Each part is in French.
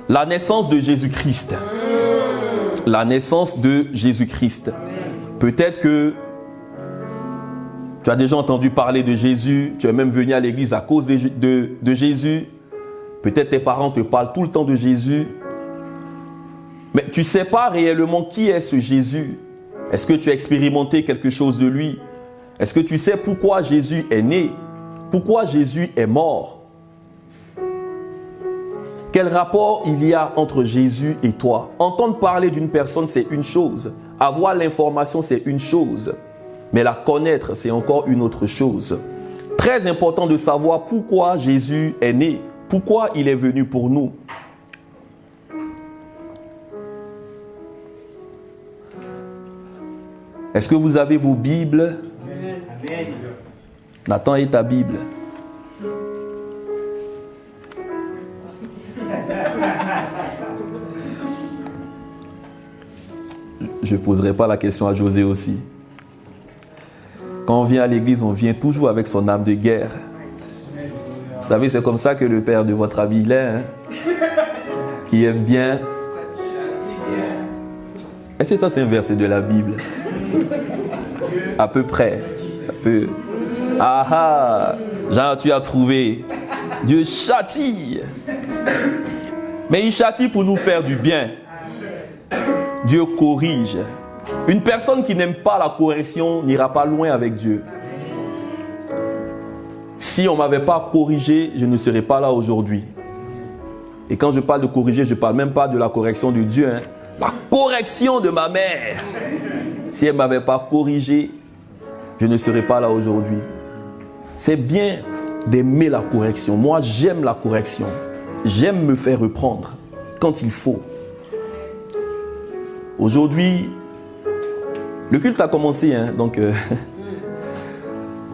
La naissance de Jésus-Christ. La naissance de Jésus-Christ. Peut-être que tu as déjà entendu parler de Jésus, tu es même venu à l'église à cause de Jésus. Peut-être tes parents te parlent tout le temps de Jésus. Mais tu ne sais pas réellement qui est ce Jésus. Est-ce que tu as expérimenté quelque chose de lui? Est-ce que tu sais pourquoi Jésus est né? Pourquoi Jésus est mort? Quel rapport il y a entre Jésus et toi? Entendre parler d'une personne, c'est une chose. Avoir l'information, c'est une chose. Mais la connaître, c'est encore une autre chose. Très important de savoir pourquoi Jésus est né. Pourquoi il est venu pour nous. Est-ce que vous avez vos Bibles? Amen. Nathan et ta Bible. Je ne poserai pas la question à José aussi. Quand on vient à l'église, on vient toujours avec son âme de guerre. Vous savez, c'est comme ça que le père de votre ami l'est, hein, qui aime bien. Est-ce que ça, c'est un verset de la Bible? À peu près. Un peu. Ah ah! Jean, tu as trouvé. Dieu châtie. Mais il châtie pour nous faire du bien. Dieu corrige. Une personne qui n'aime pas la correction n'ira pas loin avec Dieu. Si on ne m'avait pas corrigé, je ne serais pas là aujourd'hui. Et quand je parle de corriger, je ne parle même pas de la correction de Dieu. Hein. La correction de ma mère. Si elle ne m'avait pas corrigé, je ne serais pas là aujourd'hui. C'est bien d'aimer la correction. Moi, j'aime la correction. J'aime me faire reprendre quand il faut. Aujourd'hui, le culte a commencé. Hein, donc,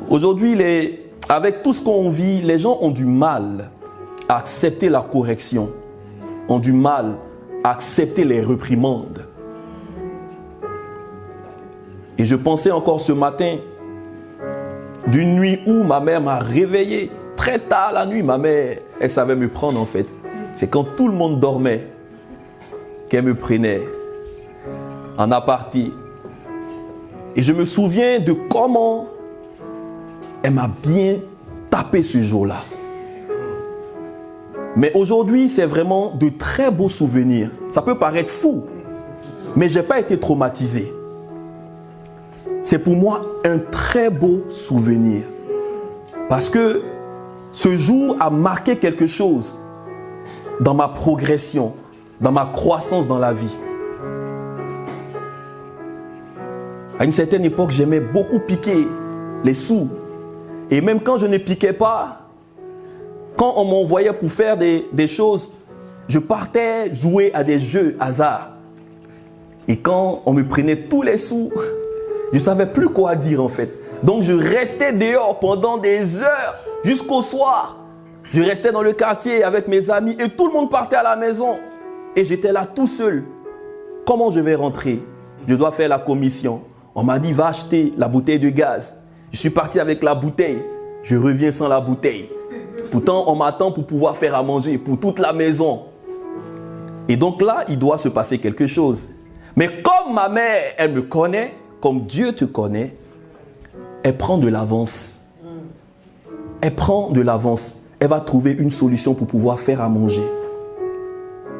aujourd'hui, avec tout ce qu'on vit, les gens ont du mal à accepter la correction. Ont du mal à accepter les réprimandes. Et je pensais encore ce matin d'une nuit où ma mère m'a réveillé. Très tard la nuit, ma mère, elle savait me prendre en fait. C'est quand tout le monde dormait qu'elle me prenait en aparté. Et je me souviens de comment elle m'a bien tapé ce jour-là. Mais aujourd'hui, c'est vraiment de très beaux souvenirs. Ça peut paraître fou, mais je n'ai pas été traumatisé. C'est pour moi un très beau souvenir. Parce que ce jour a marqué quelque chose dans ma progression, dans ma croissance dans la vie. À une certaine époque, j'aimais beaucoup piquer les sous. Et même quand je ne piquais pas, quand on m'envoyait pour faire des choses, je partais jouer à des jeux hasard. Et quand on me prenait tous les sous, je ne savais plus quoi dire en fait. Donc je restais dehors pendant des heures jusqu'au soir. Je restais dans le quartier avec mes amis et tout le monde partait à la maison. Et j'étais là tout seul. Comment je vais rentrer? Je dois faire la commission. On m'a dit, va acheter la bouteille de gaz. Je suis parti avec la bouteille. Je reviens sans la bouteille. Pourtant, on m'attend pour pouvoir faire à manger pour toute la maison. Et donc là, il doit se passer quelque chose. Mais comme ma mère, elle me connaît, comme Dieu te connaît, elle prend de l'avance. Elle prend de l'avance. Elle va trouver une solution pour pouvoir faire à manger.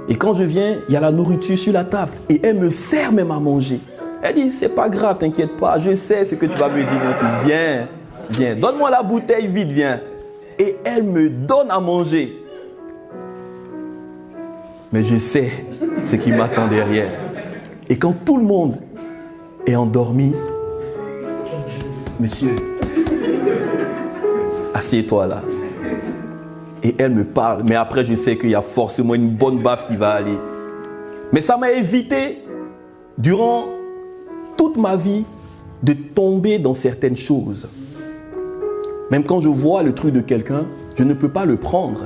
Et quand je viens, il y a la nourriture sur la table. Et elle me sert même à manger. Elle dit, c'est pas grave, t'inquiète pas. Je sais ce que tu vas me dire, mon fils. Viens, viens. Donne-moi la bouteille vite, viens. Et elle me donne à manger. Mais je sais ce qui m'attend derrière. Et quand tout le monde est endormi, monsieur, assieds-toi là. Et elle me parle. Mais après, je sais qu'il y a forcément une bonne baffe qui va aller. Mais ça m'a évité, durant toute ma vie, de tomber dans certaines choses. Même quand je vois le truc de quelqu'un, je ne peux pas le prendre.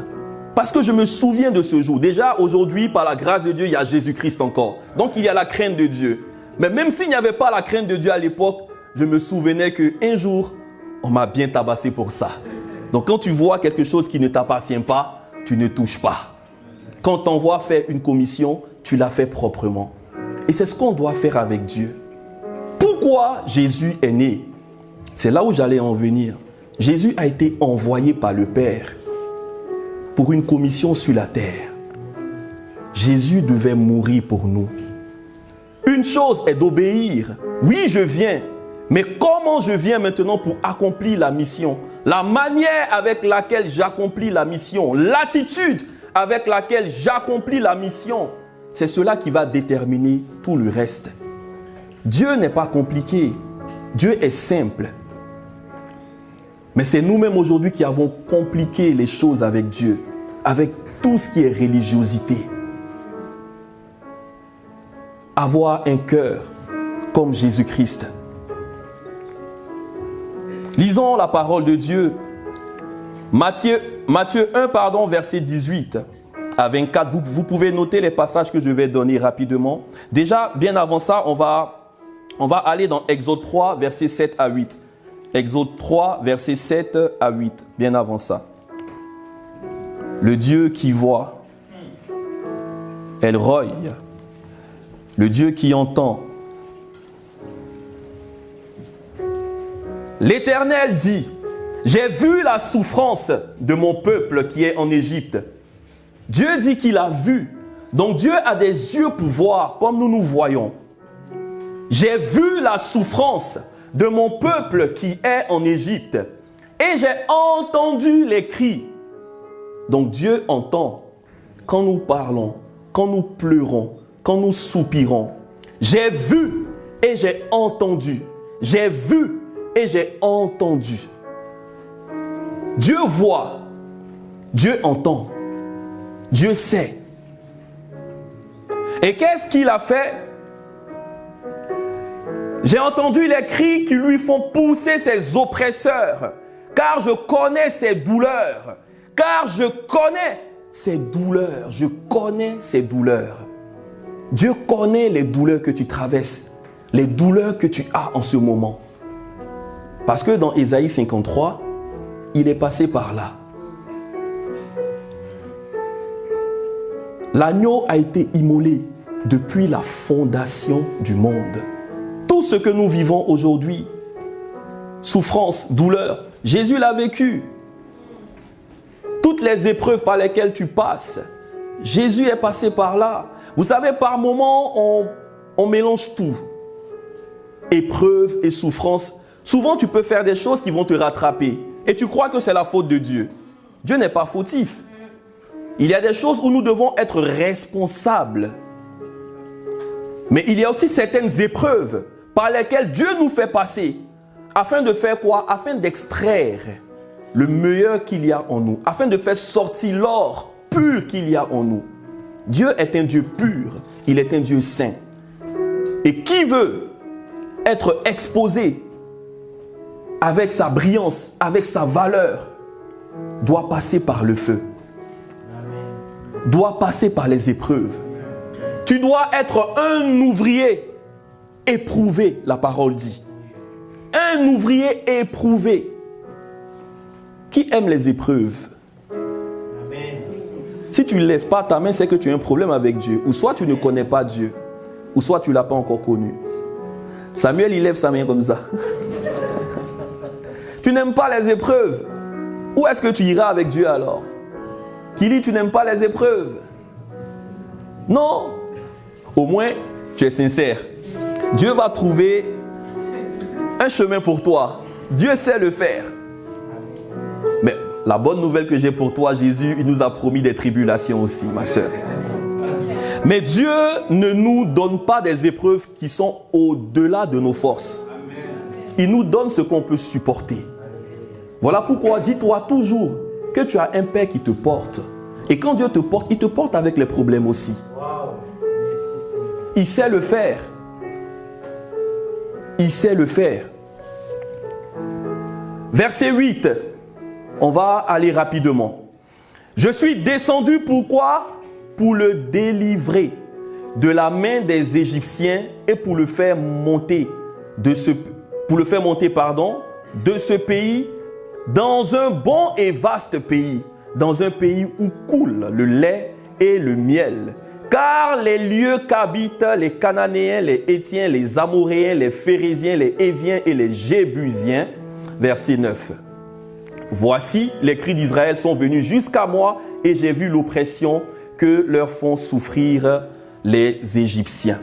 Parce que je me souviens de ce jour. Déjà, aujourd'hui, par la grâce de Dieu, il y a Jésus-Christ encore. Donc, il y a la crainte de Dieu. Mais même s'il n'y avait pas la crainte de Dieu à l'époque, je me souvenais qu'un jour, on m'a bien tabassé pour ça. Donc, quand tu vois quelque chose qui ne t'appartient pas, tu ne touches pas. Quand on t'envoie faire une commission, tu la fais proprement. Et c'est ce qu'on doit faire avec Dieu. Pourquoi Jésus est né? C'est là où j'allais en venir. Jésus a été envoyé par le Père pour une commission sur la terre. Jésus devait mourir pour nous. Une chose est d'obéir. Oui, je viens. Mais comment je viens maintenant pour accomplir la mission? La manière avec laquelle j'accomplis la mission, l'attitude avec laquelle j'accomplis la mission, c'est cela qui va déterminer tout le reste. Dieu n'est pas compliqué. Dieu est simple. Mais c'est nous-mêmes aujourd'hui qui avons compliqué les choses avec Dieu, avec tout ce qui est religiosité. Avoir un cœur comme Jésus-Christ. Lisons la parole de Dieu. Matthieu 1, verset 18 à 24. Vous pouvez noter les passages que je vais donner rapidement. Déjà, bien avant ça, on va aller dans Exode 3, verset 7 à 8. Exode 3, verset 7 à 8. Bien avant ça. Le Dieu qui voit, El Roi, le Dieu qui entend. L'Éternel dit, j'ai vu la souffrance de mon peuple qui est en Égypte. Dieu dit qu'il a vu. Donc Dieu a des yeux pour voir comme nous nous voyons. J'ai vu la souffrance de mon peuple qui est en Égypte. Et j'ai entendu les cris. Donc Dieu entend quand nous parlons, quand nous pleurons, quand nous soupirons. J'ai vu et j'ai entendu. J'ai vu et j'ai entendu. Dieu voit, Dieu entend, Dieu sait. Et qu'est-ce qu'il a fait? J'ai entendu les cris qui lui font pousser ses oppresseurs, car je connais ses douleurs, car je connais ses douleurs, je connais ses douleurs. Dieu connaît les douleurs que tu traverses, les douleurs que tu as en ce moment. Parce que dans Ésaïe 53, il est passé par là. L'agneau a été immolé depuis la fondation du monde. Tout ce que nous vivons aujourd'hui, souffrance, douleur, Jésus l'a vécu. Toutes les épreuves par lesquelles tu passes, Jésus est passé par là. Vous savez, par moments, on mélange tout. Épreuves et souffrance. Souvent, tu peux faire des choses qui vont te rattraper. Et tu crois que c'est la faute de Dieu. Dieu n'est pas fautif. Il y a des choses où nous devons être responsables. Mais il y a aussi certaines épreuves par lesquelles Dieu nous fait passer. Afin de faire quoi? Afin d'extraire le meilleur qu'il y a en nous. Afin de faire sortir l'or pur qu'il y a en nous. Dieu est un Dieu pur. Il est un Dieu saint. Et qui veut être exposé avec sa brillance, avec sa valeur, doit passer par le feu. Doit passer par les épreuves. Tu dois être un ouvrier éprouvé, la parole dit. Un ouvrier éprouvé. Qui aime les épreuves? Si tu ne lèves pas ta main, c'est que tu as un problème avec Dieu. Ou soit tu ne connais pas Dieu, ou soit tu ne l'as pas encore connu. Samuel, il lève sa main comme ça. Tu n'aimes pas les épreuves. Où est-ce que tu iras avec Dieu alors? Qui dit tu n'aimes pas les épreuves? Non. Au moins, tu es sincère. Dieu va trouver un chemin pour toi. Dieu sait le faire. Mais la bonne nouvelle que j'ai pour toi, Jésus, il nous a promis des tribulations aussi, ma soeur. Mais Dieu ne nous donne pas des épreuves qui sont au-delà de nos forces. Il nous donne ce qu'on peut supporter. Voilà pourquoi dis-toi toujours que tu as un Père qui te porte. Et quand Dieu te porte, il te porte avec les problèmes aussi. Il sait le faire. Il sait le faire. Verset 8. On va aller rapidement. Je suis descendu pourquoi? Pour le délivrer de la main des Égyptiens et pour le faire monter de ce pays dans un bon et vaste pays, dans un pays où coule le lait et le miel. Car les lieux qu'habitent les Cananéens, les Hétiens, les Amoréens, les Phérésiens, les Héviens et les Jébusiens. Verset 9. Voici, les cris d'Israël sont venus jusqu'à moi et j'ai vu l'oppression que leur font souffrir les Égyptiens.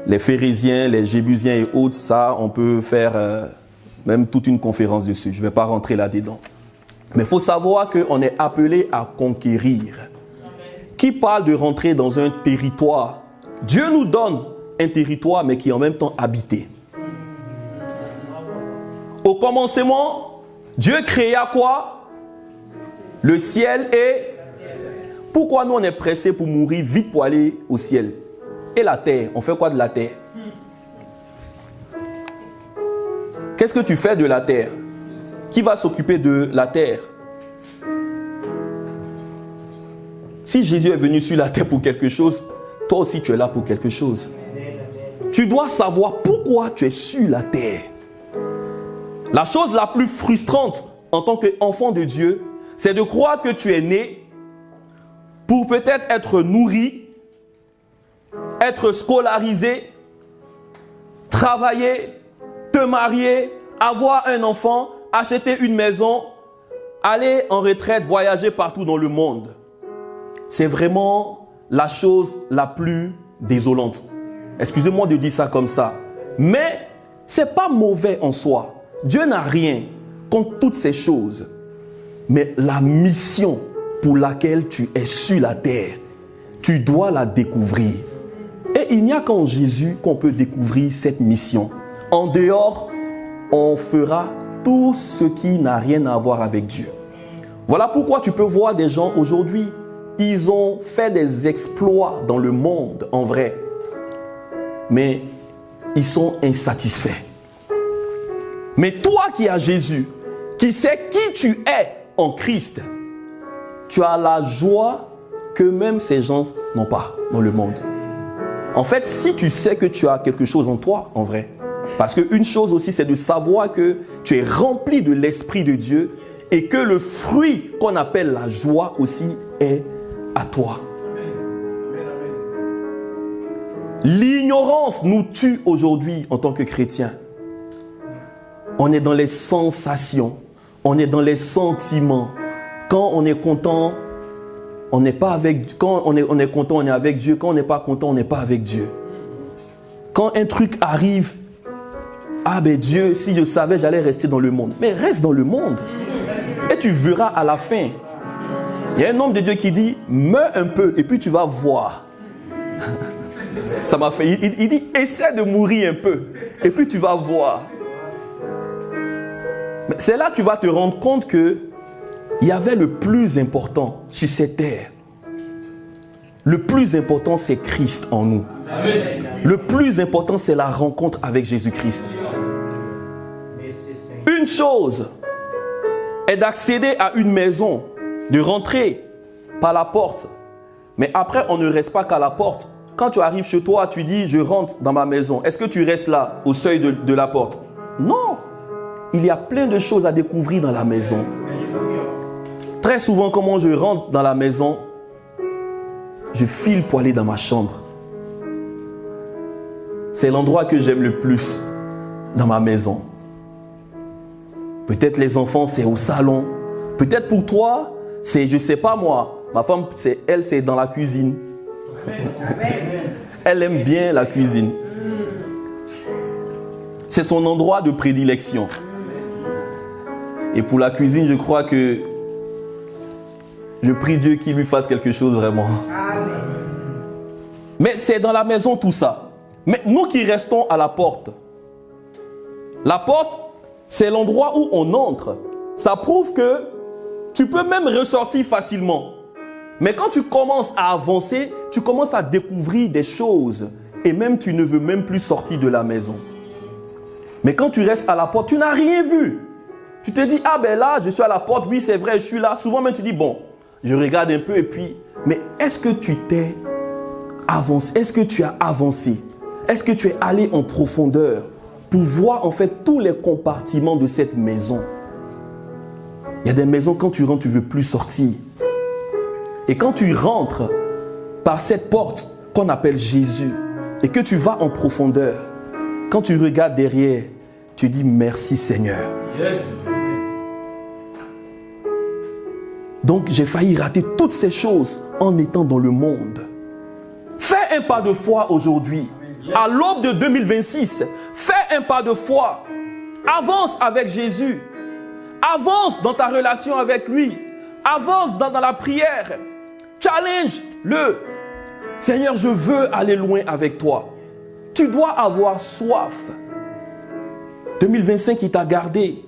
Les Phérésiens, les Jébusiens et autres, ça, on peut faire même toute une conférence dessus. Je ne vais pas rentrer là-dedans. Mais il faut savoir qu'on est appelé à conquérir. Qui parle de rentrer dans un territoire? Dieu nous donne un territoire, mais qui est en même temps habité. Au commencement, Dieu créa quoi? Le ciel et... Pourquoi nous on est pressés pour mourir vite pour aller au ciel? Et la terre, on fait quoi de la terre? Qu'est-ce que tu fais de la terre? Qui va s'occuper de la terre? Si Jésus est venu sur la terre pour quelque chose, toi aussi tu es là pour quelque chose. Tu dois savoir pourquoi tu es sur la terre. La chose la plus frustrante en tant qu'enfant de Dieu, c'est de croire que tu es né pour peut-être être nourri, être scolarisé, travailler, te marier, avoir un enfant, acheter une maison, aller en retraite, voyager partout dans le monde. C'est vraiment la chose la plus désolante. Excusez-moi de dire ça comme ça. Mais ce n'est pas mauvais en soi. Dieu n'a rien contre toutes ces choses. Mais la mission pour laquelle tu es sur la terre, tu dois la découvrir. Et il n'y a qu'en Jésus qu'on peut découvrir cette mission. En dehors, on fera tout ce qui n'a rien à voir avec Dieu. Voilà pourquoi tu peux voir des gens aujourd'hui, ils ont fait des exploits dans le monde en vrai, mais ils sont insatisfaits. Mais toi qui as Jésus, qui sais qui tu es en Christ, tu as la joie que même ces gens n'ont pas dans le monde. En fait, si tu sais que tu as quelque chose en toi, en vrai, parce qu'une chose aussi, c'est de savoir que tu es rempli de l'Esprit de Dieu et que le fruit qu'on appelle la joie aussi est à toi. L'ignorance nous tue aujourd'hui en tant que chrétiens. On est dans les sensations, on est dans les sentiments. Quand on est content, on n'est pas avec. Quand on est content, on est avec Dieu. Quand on n'est pas content, on n'est pas avec Dieu. Quand un truc arrive, ah ben Dieu, si je savais, j'allais rester dans le monde. Mais reste dans le monde. Et tu verras à la fin. Il y a un homme de Dieu qui dit, meurs un peu et puis tu vas voir. Ça m'a fait. Il dit, essaie de mourir un peu et puis tu vas voir. Mais c'est là que tu vas te rendre compte que il y avait le plus important sur cette terre. Le plus important, c'est Christ en nous. Amen. Le plus important, c'est la rencontre avec Jésus-Christ. Une chose est d'accéder à une maison, de rentrer par la porte. Mais après, on ne reste pas qu'à la porte. Quand tu arrives chez toi, tu dis, je rentre dans ma maison. Est-ce que tu restes là, au seuil de la porte? Non. Il y a plein de choses à découvrir dans la maison. Très souvent, comment je rentre dans la maison, je file pour aller dans ma chambre. C'est l'endroit que j'aime le plus dans ma maison. Peut-être les enfants, c'est au salon. Peut-être pour toi, c'est, je ne sais pas moi, ma femme, c'est dans la cuisine. Elle aime bien la cuisine. C'est son endroit de prédilection. Et pour la cuisine, je crois que je prie Dieu qu'il lui fasse quelque chose vraiment. Amen. Mais c'est dans la maison tout ça. Mais nous qui restons à la porte, c'est l'endroit où on entre. Ça prouve que tu peux même ressortir facilement. Mais quand tu commences à avancer, tu commences à découvrir des choses. Et même tu ne veux même plus sortir de la maison. Mais quand tu restes à la porte, tu n'as rien vu. Tu te dis, ah ben là, je suis à la porte, oui c'est vrai, je suis là. Souvent même tu dis, bon, je regarde un peu et puis... Mais est-ce que tu t'es avancé? Est-ce que tu as avancé? Est-ce que tu es allé en profondeur pour voir en fait tous les compartiments de cette maison? Il y a des maisons, quand tu rentres, tu ne veux plus sortir. Et quand tu rentres par cette porte qu'on appelle Jésus, et que tu vas en profondeur, quand tu regardes derrière, tu dis merci Seigneur. Yes. Donc j'ai failli rater toutes ces choses en étant dans le monde. Fais un pas de foi aujourd'hui. À l'aube de 2026, fais un pas de foi. Avance avec Jésus. Avance dans ta relation avec lui. Avance dans la prière. Challenge-le. Seigneur, je veux aller loin avec toi. Tu dois avoir soif. 2025, il t'a gardé.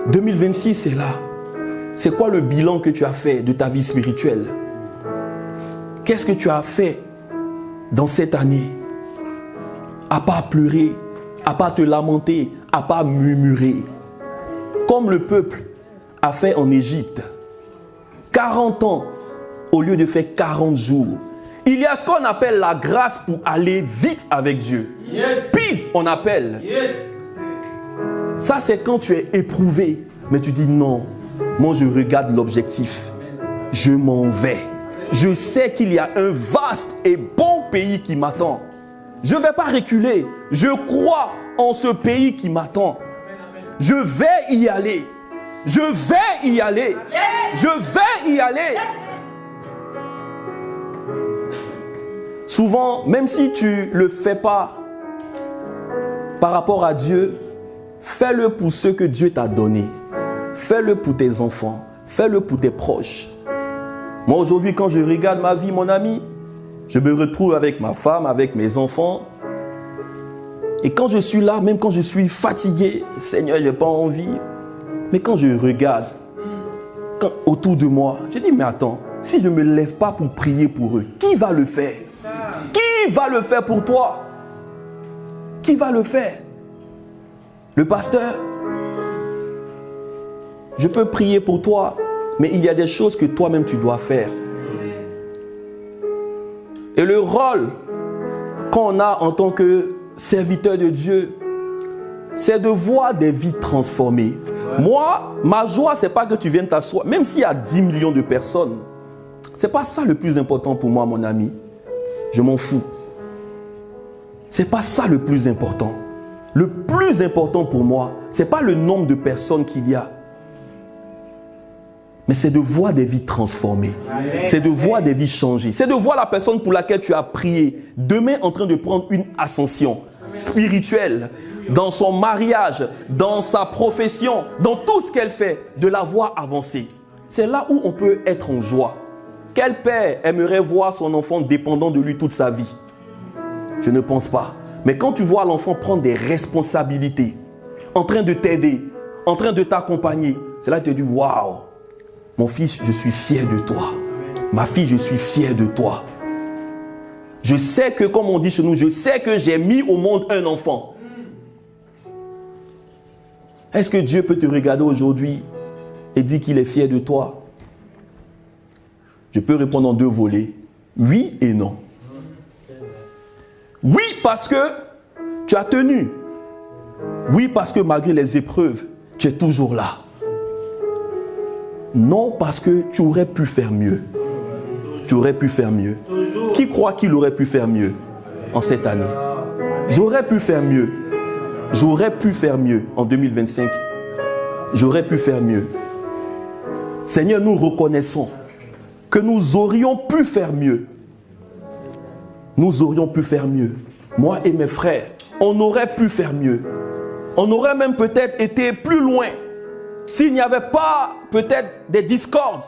2026 est là. C'est quoi le bilan que tu as fait de ta vie spirituelle? Qu'est-ce que tu as fait dans cette année? À part pleurer, à part te lamenter, à part murmurer. Comme le peuple a fait en Égypte. 40 ans au lieu de faire 40 jours. Il y a ce qu'on appelle la grâce pour aller vite avec Dieu. Yes. Speed, on appelle. Yes. Ça, c'est quand tu es éprouvé. Mais tu dis non, moi je regarde l'objectif. Je m'en vais. Je sais qu'il y a un vaste et bon pays qui m'attend. Je ne vais pas reculer. Je crois en ce pays qui m'attend. Je vais y aller. Je vais y aller. Je vais y aller. Souvent, même si tu ne le fais pas par rapport à Dieu, fais-le pour ce que Dieu t'a donné. Fais-le pour tes enfants. Fais-le pour tes proches. Moi, aujourd'hui, quand je regarde ma vie, mon ami, je me retrouve avec ma femme, avec mes enfants. Et quand je suis là, même quand je suis fatigué, Seigneur, je n'ai pas envie. Mais quand je regarde autour de moi, je dis, mais attends, si je ne me lève pas pour prier pour eux, qui va le faire? Qui va le faire pour toi? Qui va le faire? Le pasteur? Je peux prier pour toi, mais il y a des choses que toi-même tu dois faire. Et le rôle qu'on a en tant que serviteur de Dieu, c'est de voir des vies transformées. Moi, ma joie, c'est pas que tu viennes t'asseoir, même s'il y a 10 millions de personnes. C'est pas ça le plus important pour moi, mon ami. Je m'en fous. C'est pas ça le plus important. Le plus important pour moi, c'est pas le nombre de personnes qu'il y a. Mais c'est de voir des vies transformées. C'est de voir des vies changer. C'est de voir la personne pour laquelle tu as prié demain en train de prendre une ascension spirituelle dans son mariage, dans sa profession, dans tout ce qu'elle fait, de la voir avancer. C'est là où on peut être en joie. Quel père aimerait voir son enfant dépendant de lui toute sa vie? Je ne pense pas. Mais quand tu vois l'enfant prendre des responsabilités, en train de t'aider, en train de t'accompagner, c'est là que tu te dis, waouh! Mon fils, je suis fier de toi. Ma fille, je suis fier de toi. Je sais que, comme on dit chez nous, je sais que j'ai mis au monde un enfant. Est-ce que Dieu peut te regarder aujourd'hui et dire qu'il est fier de toi? Je peux répondre en deux volets. Oui et non. Oui, parce que tu as tenu. Oui, parce que malgré les épreuves, tu es toujours là. Non, parce que tu aurais pu faire mieux. Tu aurais pu faire mieux. Qui croit qu'il aurait pu faire mieux en cette année? J'aurais pu faire mieux. J'aurais pu faire mieux en 2025. J'aurais pu faire mieux. Seigneur, nous reconnaissons que nous aurions pu faire mieux. Nous aurions pu faire mieux. Moi et mes frères, on aurait pu faire mieux. On aurait même peut-être été plus loin. S'il n'y avait pas peut-être des discordes,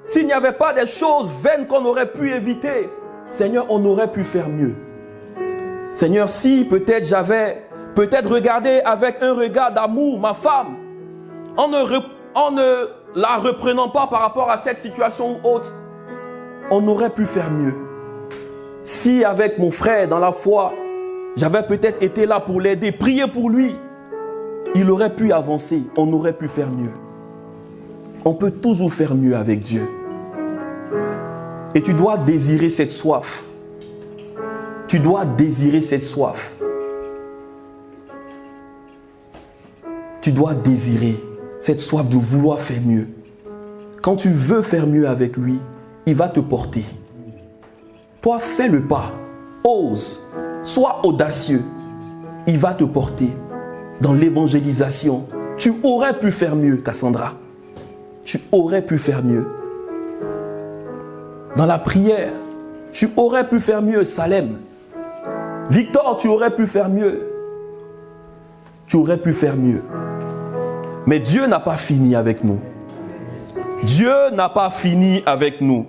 s'il n'y avait pas des choses vaines qu'on aurait pu éviter, Seigneur, on aurait pu faire mieux. Seigneur, si peut-être j'avais regardé avec un regard d'amour ma femme, en ne la reprenant pas par rapport à cette situation ou autre, on aurait pu faire mieux. Si avec mon frère dans la foi, j'avais peut-être été là pour l'aider, prier pour lui, il aurait pu avancer, on aurait pu faire mieux. On peut toujours faire mieux avec Dieu. Et tu dois désirer cette soif. Tu dois désirer cette soif. Tu dois désirer cette soif de vouloir faire mieux. quand tu veux faire mieux avec lui, il va te porter. Toi, fais le pas. Ose. Sois audacieux. Il va te porter dans l'évangélisation. Tu aurais pu faire mieux, Cassandra. Tu aurais pu faire mieux. Dans la prière, tu aurais pu faire mieux, Salem. Victor, tu aurais pu faire mieux. Tu aurais pu faire mieux. Mais Dieu n'a pas fini avec nous. Dieu n'a pas fini avec nous.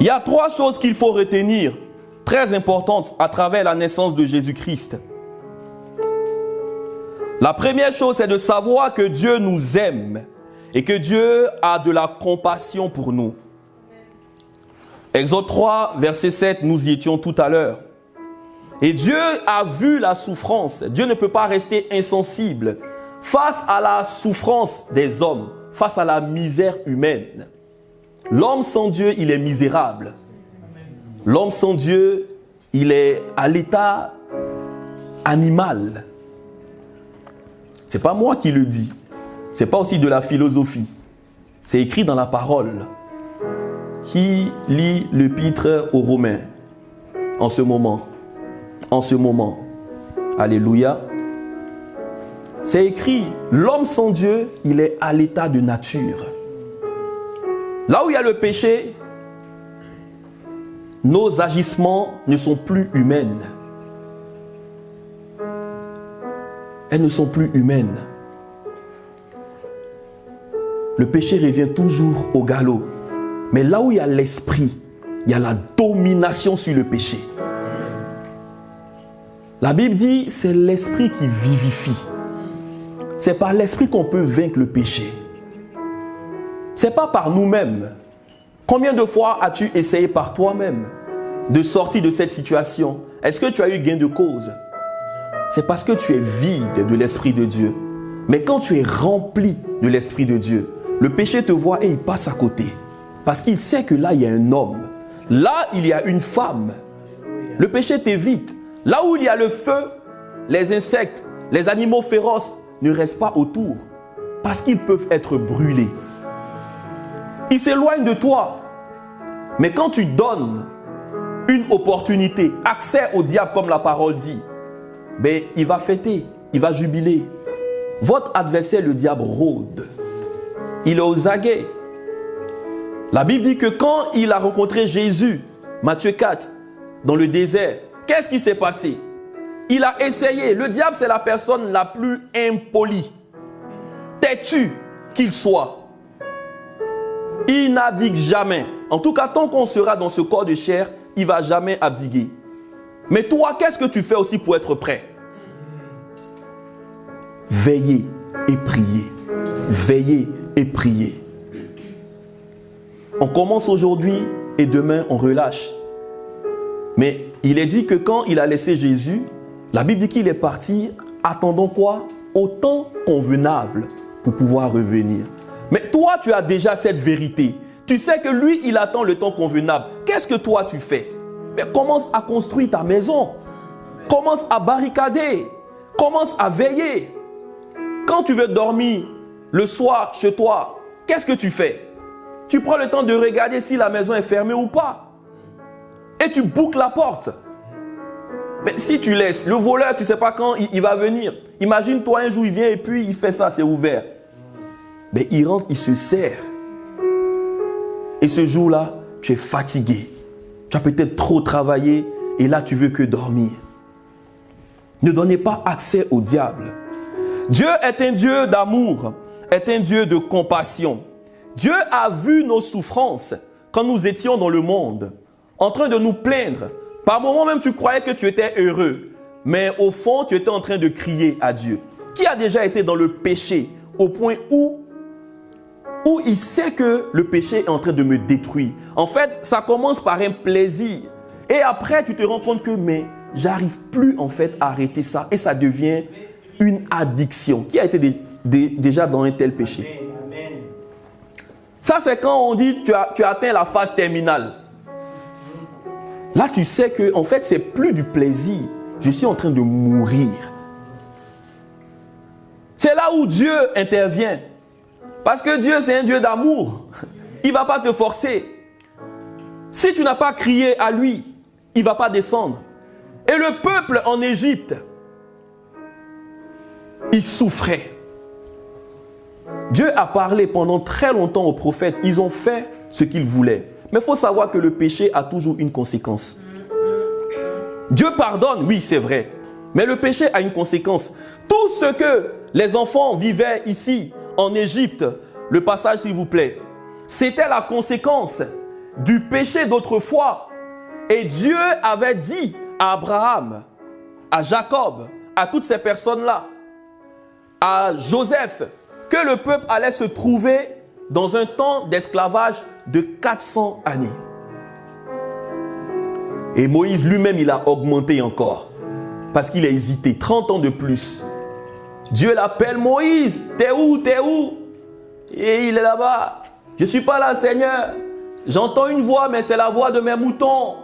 Il y a 3 choses qu'il faut retenir, très importantes, à travers la naissance de Jésus-Christ. La première chose, c'est de savoir que Dieu nous aime et que Dieu a de la compassion pour nous. Exode 3, verset 7, nous y étions tout à l'heure. Et Dieu a vu la souffrance. Dieu ne peut pas rester insensible face à la souffrance des hommes, face à la misère humaine. L'homme sans Dieu, il est misérable. L'homme sans Dieu, il est à l'état animal. C'est pas moi qui le dis. C'est pas aussi de la philosophie. C'est écrit dans la parole. Qui lit l'épître aux Romains en ce moment? En ce moment. Alléluia. C'est écrit, l'homme sans Dieu, il est à l'état de nature. Là où il y a le péché, nos agissements ne sont plus humaines. Elles ne sont plus humaines. Le péché revient toujours au galop. Mais là où il y a l'esprit, il y a la domination sur le péché. La Bible dit, c'est l'esprit qui vivifie. C'est par l'esprit qu'on peut vaincre le péché. C'est pas par nous-mêmes. Combien de fois as-tu essayé par toi-même de sortir de cette situation? Est-ce que tu as eu gain de cause? C'est parce que tu es vide de l'Esprit de Dieu. Mais quand tu es rempli de l'Esprit de Dieu, le péché te voit et il passe à côté. Parce qu'il sait que là, il y a un homme. Là, il y a une femme. Le péché t'évite. Là où il y a le feu, les insectes, les animaux féroces ne restent pas autour. Parce qu'ils peuvent être brûlés. Ils s'éloignent de toi. Mais quand tu donnes une opportunité, accès au diable comme la parole dit, ben, il va fêter, il va jubiler. Votre adversaire, le diable, rôde. Il est aux aguets. La Bible dit que quand il a rencontré Jésus, Matthieu 4, dans le désert, qu'est-ce qui s'est passé? Il a essayé. Le diable, c'est la personne la plus impolie, têtue qu'il soit. Il n'abdique jamais. En tout cas, tant qu'on sera dans ce corps de chair, il ne va jamais abdiguer. Mais toi, qu'est-ce que tu fais aussi pour être prêt? Veillez et priez. Veillez et priez. On commence aujourd'hui et demain on relâche. Mais il est dit que quand il a laissé Jésus, la Bible dit qu'il est parti attendant quoi? Au temps convenable pour pouvoir revenir. Mais toi, tu as déjà cette vérité. Tu sais que lui, il attend le temps convenable. Qu'est-ce que toi, tu fais? Mais commence à construire ta maison. Commence à barricader. Commence à veiller. Quand tu veux dormir le soir chez toi, qu'est-ce que tu fais? Tu prends le temps de regarder si la maison est fermée ou pas. Et tu boucles la porte. Mais si tu laisses, le voleur, tu ne sais pas quand il va venir. Imagine-toi un jour, il vient et puis il fait ça, c'est ouvert. Mais il rentre, il se sert. Et ce jour-là, tu es fatigué. Tu as peut-être trop travaillé et là, tu veux que dormir. Ne donnez pas accès au diable. Dieu est un Dieu d'amour, est un Dieu de compassion. Dieu a vu nos souffrances quand nous étions dans le monde, en train de nous plaindre. Par moments même, tu croyais que tu étais heureux, mais au fond, tu étais en train de crier à Dieu. Qui a déjà été dans le péché au point où il sait que le péché est en train de me détruire? En fait, ça commence par un plaisir. Et après, tu te rends compte que j'arrive plus en fait à arrêter ça. Et ça devient une addiction. Qui a été déjà dans un tel péché? Ça, c'est quand on dit tu as atteint la phase terminale. Là, tu sais que en fait, c'est plus du plaisir. Je suis en train de mourir. C'est là où Dieu intervient. Parce que Dieu, c'est un Dieu d'amour. Il ne va pas te forcer. Si tu n'as pas crié à lui, il ne va pas descendre. Et le peuple en Égypte, il souffrait. Dieu a parlé pendant très longtemps aux prophètes. Ils ont fait ce qu'ils voulaient. Mais il faut savoir que le péché a toujours une conséquence. Dieu pardonne, oui, c'est vrai. Mais le péché a une conséquence. Tout ce que les enfants vivaient ici, en Égypte, le passage s'il vous plaît, c'était la conséquence du péché d'autrefois. Et Dieu avait dit à Abraham, à Jacob, à toutes ces personnes-là, à Joseph, que le peuple allait se trouver dans un temps d'esclavage de 400 années. Et Moïse lui-même, il a augmenté encore. Parce qu'il a hésité, 30 ans de plus. Dieu l'appelle, Moïse, t'es où, t'es où? Et il est là-bas. Je ne suis pas là, Seigneur. J'entends une voix, mais c'est la voix de mes moutons.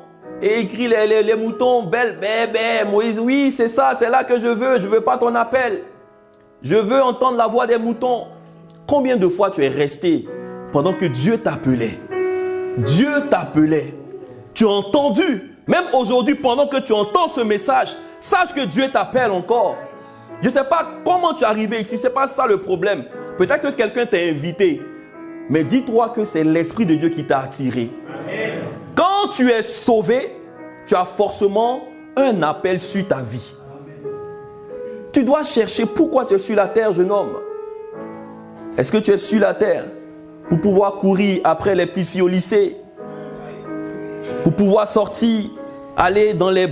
Et il crie les moutons, belle, bébé. Moïse, oui, c'est ça, c'est là que je veux. Je ne veux pas ton appel. Je veux entendre la voix des moutons. Combien de fois tu es resté pendant que Dieu t'appelait? Dieu t'appelait. Tu as entendu. Même aujourd'hui, pendant que tu entends ce message, sache que Dieu t'appelle encore. Je ne sais pas comment tu es arrivé ici. Ce n'est pas ça le problème. Peut-être que quelqu'un t'a invité. Mais dis-toi que c'est l'Esprit de Dieu qui t'a attiré. Amen. Quand tu es sauvé, tu as forcément un appel sur ta vie. Amen. Tu dois chercher pourquoi tu es sur la terre, jeune homme. Est-ce que tu es sur la terre pour pouvoir courir après les petites filles au lycée? Pour pouvoir sortir, aller dans les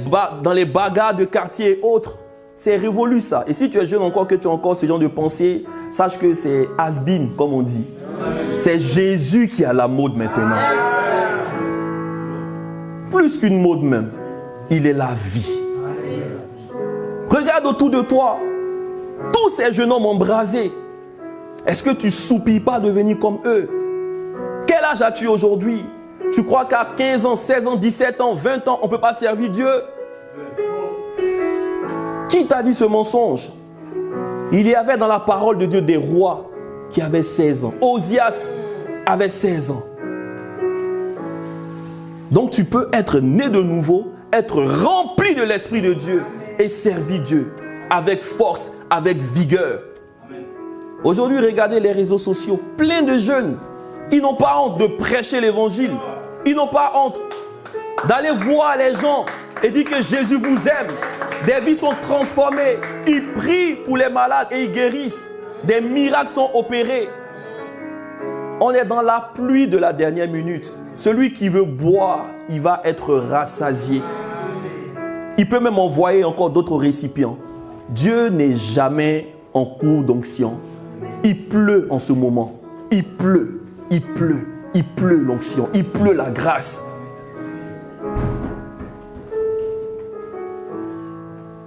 bagarres de quartier et autres? C'est révolu ça. Et si tu es jeune encore, que tu as encore ce genre de pensée, sache que c'est has-been, comme on dit. C'est Jésus qui a la mode maintenant. Plus qu'une mode même. Il est la vie. Regarde autour de toi. Tous ces jeunes hommes embrasés. Est-ce que tu ne soupires pas de devenir comme eux? Quel âge as-tu aujourd'hui? Tu crois qu'à 15 ans, 16 ans, 17 ans, 20 ans, on ne peut pas servir Dieu? Qui t'a dit ce mensonge? Il y avait dans la parole de Dieu des rois qui avaient 16 ans. Osias avait 16 ans. Donc tu peux être né de nouveau, être rempli de l'Esprit de Dieu et servir Dieu avec force, avec vigueur. Aujourd'hui, regardez les réseaux sociaux, plein de jeunes. Ils n'ont pas honte de prêcher l'évangile. Ils n'ont pas honte d'aller voir les gens et dire que Jésus vous aime. Des vies sont transformées. Ils prient pour les malades et ils guérissent. Des miracles sont opérés. On est dans la pluie de la dernière minute. Celui qui veut boire, il va être rassasié. Il peut même envoyer encore d'autres récipients. Dieu n'est jamais en cours d'onction. Il pleut en ce moment. Il pleut, il pleut, il pleut l'onction. Il pleut la grâce.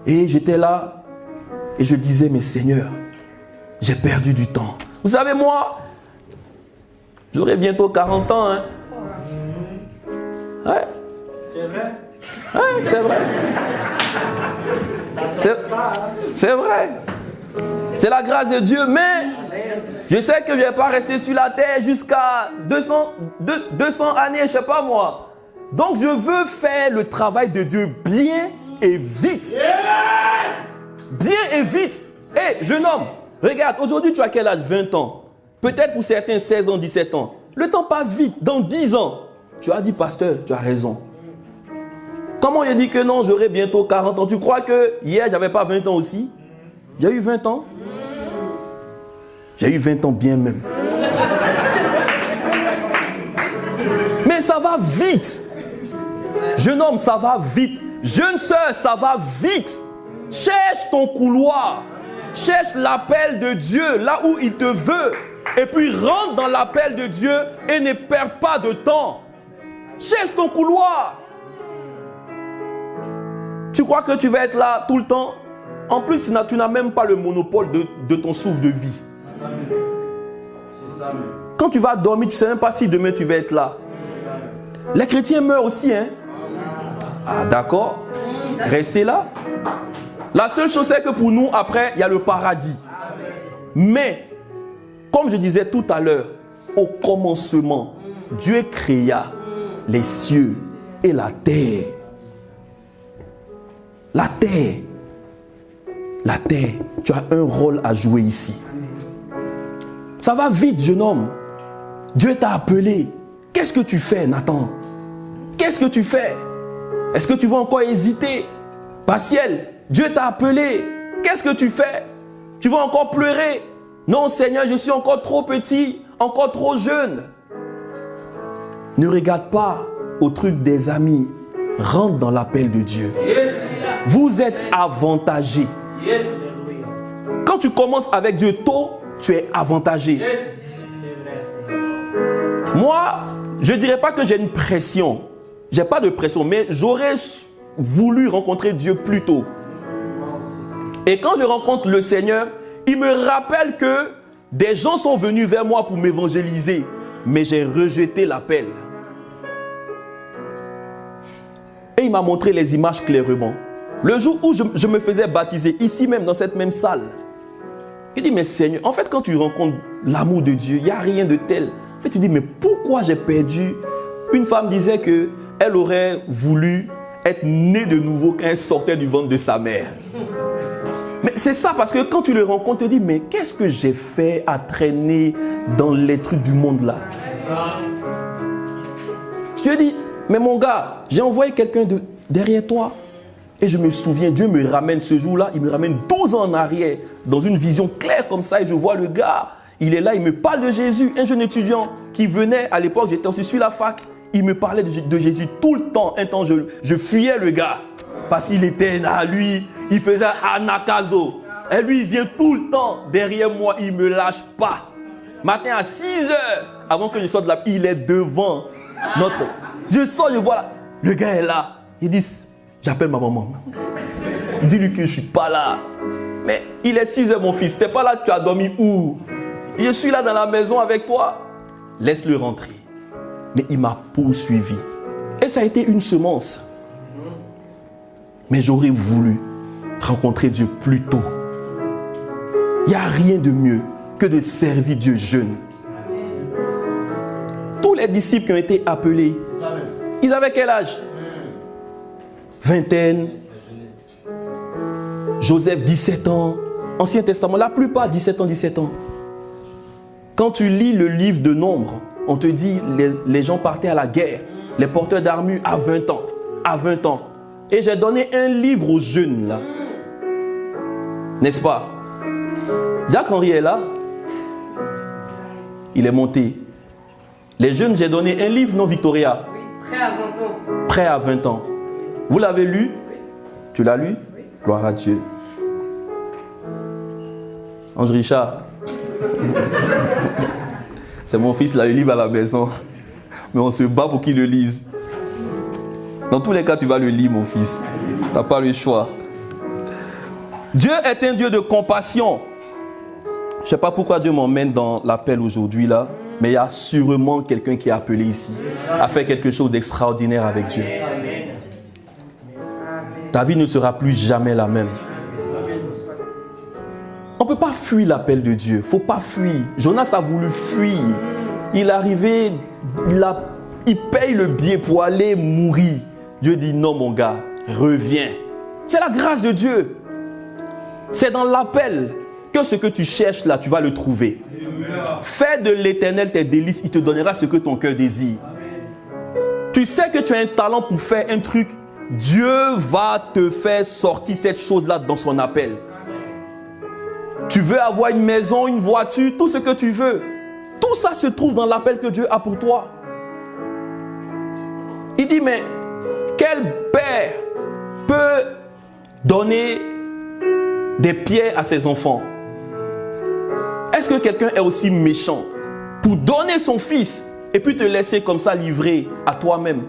Et j'étais là et je disais, mais Seigneur, j'ai perdu du temps. Vous savez, moi, j'aurai bientôt 40 ans. Hein? Ouais. C'est vrai? Ouais, c'est vrai. C'est vrai. C'est la grâce de Dieu, mais je sais que je ne vais pas rester sur la terre jusqu'à 200 années, je ne sais pas moi. Donc je veux faire le travail de Dieu bien et vite. Yes! Bien et vite. Hé, jeune homme, regarde, aujourd'hui tu as quel âge? 20 ans. Peut-être pour certains 16 ans, 17 ans. Le temps passe vite. Dans 10 ans, tu as dit, pasteur, tu as raison. Comment il dit que non, j'aurai bientôt 40 ans? Tu crois que hier, j'avais pas 20 ans aussi? J'ai eu 20 ans. J'ai eu 20 ans bien même. Mais ça va vite. Jeune homme, ça va vite. Jeune sœur, ça va vite. Cherche ton couloir. Cherche l'appel de Dieu là où il te veut. Et puis rentre dans l'appel de Dieu et ne perds pas de temps. Cherche ton couloir. Tu crois que tu vas être là tout le temps? En plus, tu n'as même pas le monopole de ton souffle de vie. Quand tu vas dormir, tu ne sais même pas si demain tu vas être là. Les chrétiens meurent aussi, hein? Ah, d'accord. Restez là. La seule chose, c'est que pour nous, après, il y a le paradis. Mais, comme je disais tout à l'heure, au commencement, Dieu créa les cieux et la terre. La terre. La terre. Tu as un rôle à jouer ici. Ça va vite, jeune homme. Dieu t'a appelé. Qu'est-ce que tu fais, Nathan? Qu'est-ce que tu fais? Est-ce que tu vas encore hésiter? Basiel, Dieu t'a appelé. Qu'est-ce que tu fais? Tu vas encore pleurer? Non, Seigneur, je suis encore trop petit, encore trop jeune. Ne regarde pas au truc des amis. Rentre dans l'appel de Dieu. Vous êtes avantagé. Quand tu commences avec Dieu tôt, tu es avantagé. Moi, je ne dirais pas que j'ai une pression. Je n'ai pas de pression, mais j'aurais voulu rencontrer Dieu plus tôt. Et quand je rencontre le Seigneur, il me rappelle que des gens sont venus vers moi pour m'évangéliser, mais j'ai rejeté l'appel. Et il m'a montré les images clairement. Le jour où je me faisais baptiser, ici même, dans cette même salle, il dit, mais Seigneur, en fait, quand tu rencontres l'amour de Dieu, il n'y a rien de tel. En fait, tu dis, mais pourquoi j'ai perdu? Une femme disait qu'elle aurait voulu être née de nouveau quand elle sortait du ventre de sa mère. Mais c'est ça, parce que quand tu le rencontres, tu te dis, mais qu'est-ce que j'ai fait à traîner dans les trucs du monde là? Tu te dis, mais mon gars, j'ai envoyé quelqu'un derrière toi. Et je me souviens, Dieu me ramène ce jour-là, il me ramène 12 ans en arrière, dans une vision claire comme ça, et je vois le gars, il est là, il me parle de Jésus, un jeune étudiant qui venait, à l'époque, j'étais aussi sur la fac, il me parlait de Jésus tout le temps. Un temps, je fuyais le gars, parce qu'il était là, lui, il faisait anakazo. Et lui, il vient tout le temps derrière moi, il ne me lâche pas. Matin à 6 heures, avant que je sorte de là, il est devant notre... Je sors, je vois là, le gars est là, il dit... J'appelle ma maman. Dis-lui que je ne suis pas là. Mais il est 6 heures, mon fils. Tu n'es pas là, tu as dormi où? Je suis là dans la maison avec toi. Laisse-le rentrer. Mais il m'a poursuivi. Et ça a été une semence. Mais j'aurais voulu rencontrer Dieu plus tôt. Il n'y a rien de mieux que de servir Dieu jeune. Tous les disciples qui ont été appelés, ils avaient quel âge? Vingtaine, Joseph 17 ans, Ancien Testament, la plupart 17 ans. Quand tu lis le livre de Nombres, on te dit les gens partaient à la guerre, les porteurs d'armure à 20 ans. Et j'ai donné un livre aux jeunes là, n'est-ce pas? Jacques-Henri est là, il est monté. Les jeunes, j'ai donné un livre, non Victoria? Oui, prêt à 20 ans. Prêt à 20 ans. Vous l'avez lu? Oui. Tu l'as lu? Oui. Gloire à Dieu. Ange Richard. C'est mon fils, là, il livre à la maison. Mais on se bat pour qu'il le lise. Dans tous les cas, tu vas le lire, mon fils. Tu n'as pas le choix. Dieu est un Dieu de compassion. Je ne sais pas pourquoi Dieu m'emmène dans l'appel aujourd'hui, là. Mais il y a sûrement quelqu'un qui est appelé ici à faire quelque chose d'extraordinaire avec Dieu. Ta vie ne sera plus jamais la même. On ne peut pas fuir l'appel de Dieu. Il ne faut pas fuir. Jonas a voulu fuir. Il est arrivé, il paye le billet pour aller mourir. Dieu dit non mon gars, reviens. C'est la grâce de Dieu. C'est dans l'appel que ce que tu cherches là, tu vas le trouver. Fais de l'Éternel tes délices, il te donnera ce que ton cœur désire. Tu sais que tu as un talent pour faire un truc. Dieu va te faire sortir cette chose-là dans son appel. Tu veux avoir une maison, une voiture, tout ce que tu veux. Tout ça se trouve dans l'appel que Dieu a pour toi. Il dit, mais quel père peut donner des pierres à ses enfants? Est-ce que quelqu'un est aussi méchant pour donner son fils et puis te laisser comme ça livrer à toi-même?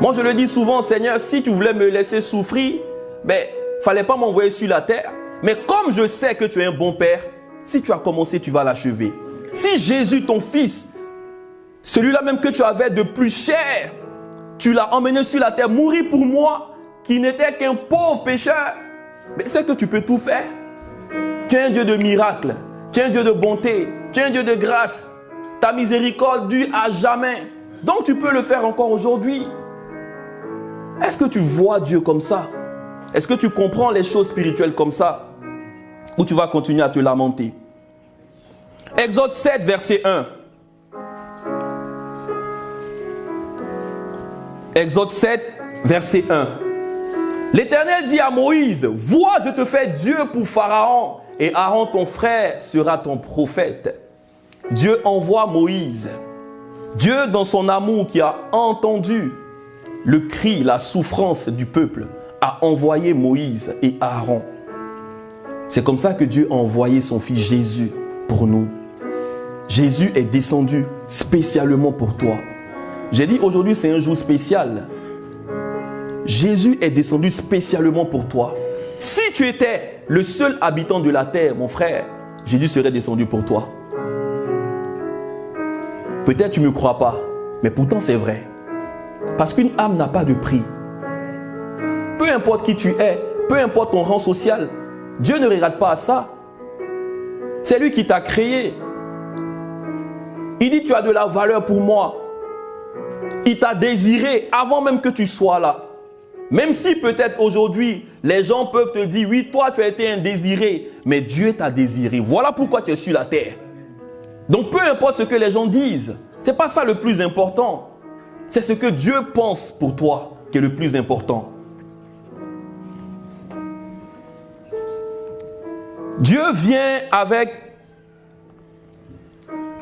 Moi, je le dis souvent, Seigneur, si tu voulais me laisser souffrir, il ne fallait pas m'envoyer sur la terre. Mais comme je sais que tu es un bon père, si tu as commencé, tu vas l'achever. Si Jésus, ton fils, celui-là même que tu avais de plus cher, tu l'as emmené sur la terre, mourir pour moi, qui n'était qu'un pauvre pécheur, mais c'est que tu peux tout faire. Tu es un Dieu de miracles. Tu es un Dieu de bonté. Tu es un Dieu de grâce. Ta miséricorde dure à jamais. Donc tu peux le faire encore aujourd'hui. Est-ce que tu vois Dieu comme ça? Est-ce que tu comprends les choses spirituelles comme ça? Ou tu vas continuer à te lamenter? Exode 7, verset 1. Exode 7, verset 1. L'Éternel dit à Moïse, « Vois, je te fais Dieu pour Pharaon, et Aaron ton frère sera ton prophète. » Dieu envoie Moïse. Dieu, dans son amour, qui a entendu le cri, la souffrance du peuple, a envoyé Moïse et Aaron. C'est comme ça que Dieu a envoyé son fils Jésus pour nous. Jésus est descendu spécialement pour toi. J'ai dit aujourd'hui c'est un jour spécial. Jésus est descendu spécialement pour toi. Si tu étais le seul habitant de la terre, mon frère, Jésus serait descendu pour toi. Peut-être tu ne me crois pas, mais pourtant c'est vrai. Parce qu'une âme n'a pas de prix. Peu importe qui tu es, peu importe ton rang social, Dieu ne regarde pas à ça. C'est lui qui t'a créé. Il dit tu as de la valeur pour moi. Il t'a désiré avant même que tu sois là. Même si peut-être aujourd'hui, les gens peuvent te dire, oui, toi tu as été un désiré, mais Dieu t'a désiré. Voilà pourquoi tu es sur la terre. Donc peu importe ce que les gens disent, ce n'est pas ça le plus important. C'est ce que Dieu pense pour toi qui est le plus important. Dieu vient avec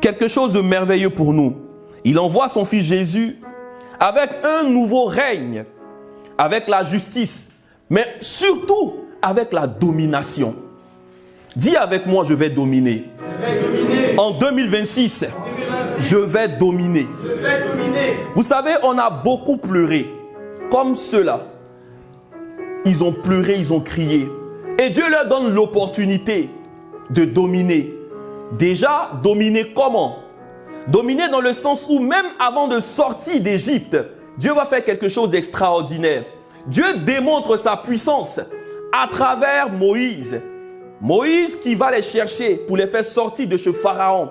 quelque chose de merveilleux pour nous. Il envoie son fils Jésus avec un nouveau règne, avec la justice, mais surtout avec la domination. Dis avec moi, je vais dominer. En 2026, je vais dominer. Vous savez, on a beaucoup pleuré, comme ceux-là. Ils ont pleuré, ils ont crié. Et Dieu leur donne l'opportunité de dominer. Déjà, dominer comment? Dominer dans le sens où même avant de sortir d'Égypte, Dieu va faire quelque chose d'extraordinaire. Dieu démontre sa puissance à travers Moïse. Moïse qui va les chercher pour les faire sortir de chez Pharaon.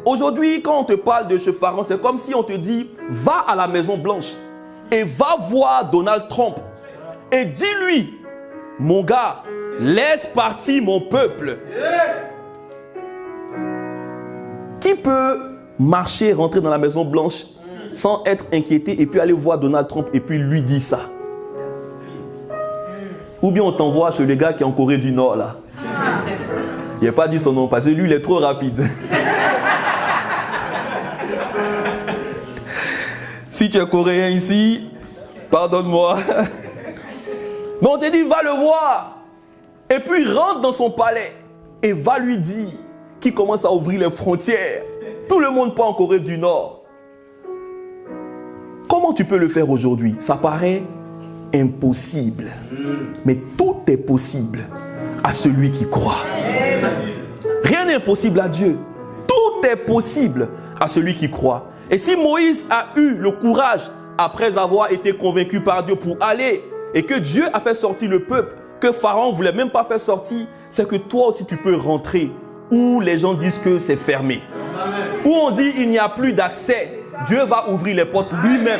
Aujourd'hui, quand on te parle de chez Pharaon, c'est comme si on te dit, va à la Maison Blanche et va voir Donald Trump et dis-lui, mon gars, laisse partir mon peuple. Qui peut marcher, rentrer dans la Maison Blanche sans être inquiété et puis aller voir Donald Trump et puis lui dire ça? Ou bien on t'envoie chez le gars qui est en Corée du Nord là. Il n'a pas dit son nom parce que lui il est trop rapide. Si tu es coréen ici, pardonne-moi. Mais on te dit va le voir. Et puis rentre dans son palais et va lui dire qu'il commence à ouvrir les frontières. Tout le monde part en Corée du Nord. Comment tu peux le faire aujourd'hui? Ça paraît impossible. Mais tout est possible à celui qui croit. Rien n'est impossible à Dieu. Tout est possible à celui qui croit. Et si Moïse a eu le courage, après avoir été convaincu par Dieu pour aller, et que Dieu a fait sortir le peuple, que Pharaon ne voulait même pas faire sortir, c'est que toi aussi tu peux rentrer où les gens disent que c'est fermé. Où on dit il n'y a plus d'accès. Dieu va ouvrir les portes lui-même.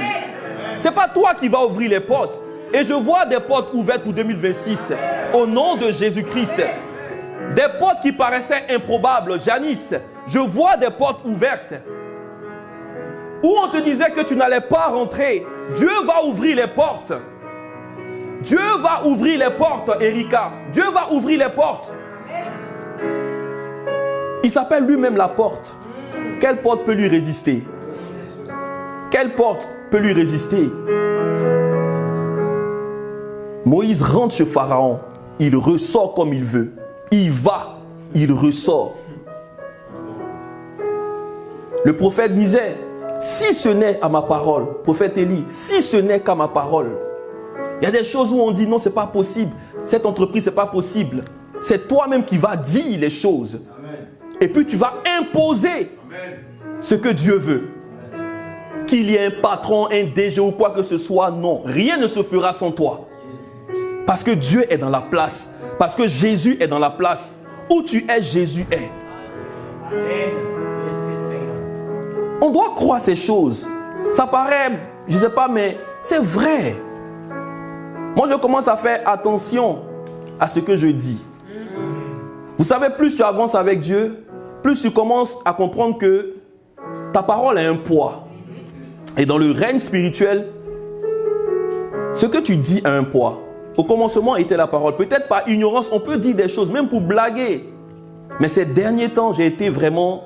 Ce n'est pas toi qui vas ouvrir les portes. Et je vois des portes ouvertes pour 2026 au nom de Jésus-Christ. Des portes qui paraissaient improbables. Janice, je vois des portes ouvertes. Où on te disait que tu n'allais pas rentrer. Dieu va ouvrir les portes. Dieu va ouvrir les portes, Erika. Dieu va ouvrir les portes. Il s'appelle lui-même la porte. Quelle porte peut lui résister? Quelle porte peut lui résister? Moïse rentre chez Pharaon. Il ressort comme il veut. Il va, il ressort. Le prophète disait, si ce n'est à ma parole, prophète Élie, si ce n'est qu'à ma parole. Il y a des choses où on dit non, c'est pas possible. Cette entreprise, c'est pas possible. C'est toi-même qui vas dire les choses. Amen. Et puis tu vas imposer ce que Dieu veut. Qu'il y ait un patron, un DG ou quoi que ce soit, non. Rien ne se fera sans toi. Parce que Dieu est dans la place. Parce que Jésus est dans la place. Où tu es, Jésus est. On doit croire ces choses. Ça paraît, je ne sais pas, mais c'est vrai. Moi, je commence à faire attention à ce que je dis. Vous savez, plus tu avances avec Dieu, plus tu commences à comprendre que ta parole a un poids. Et dans le règne spirituel, ce que tu dis a un poids. Au commencement était la parole. Peut-être par ignorance, on peut dire des choses, même pour blaguer. Mais ces derniers temps, j'ai été vraiment...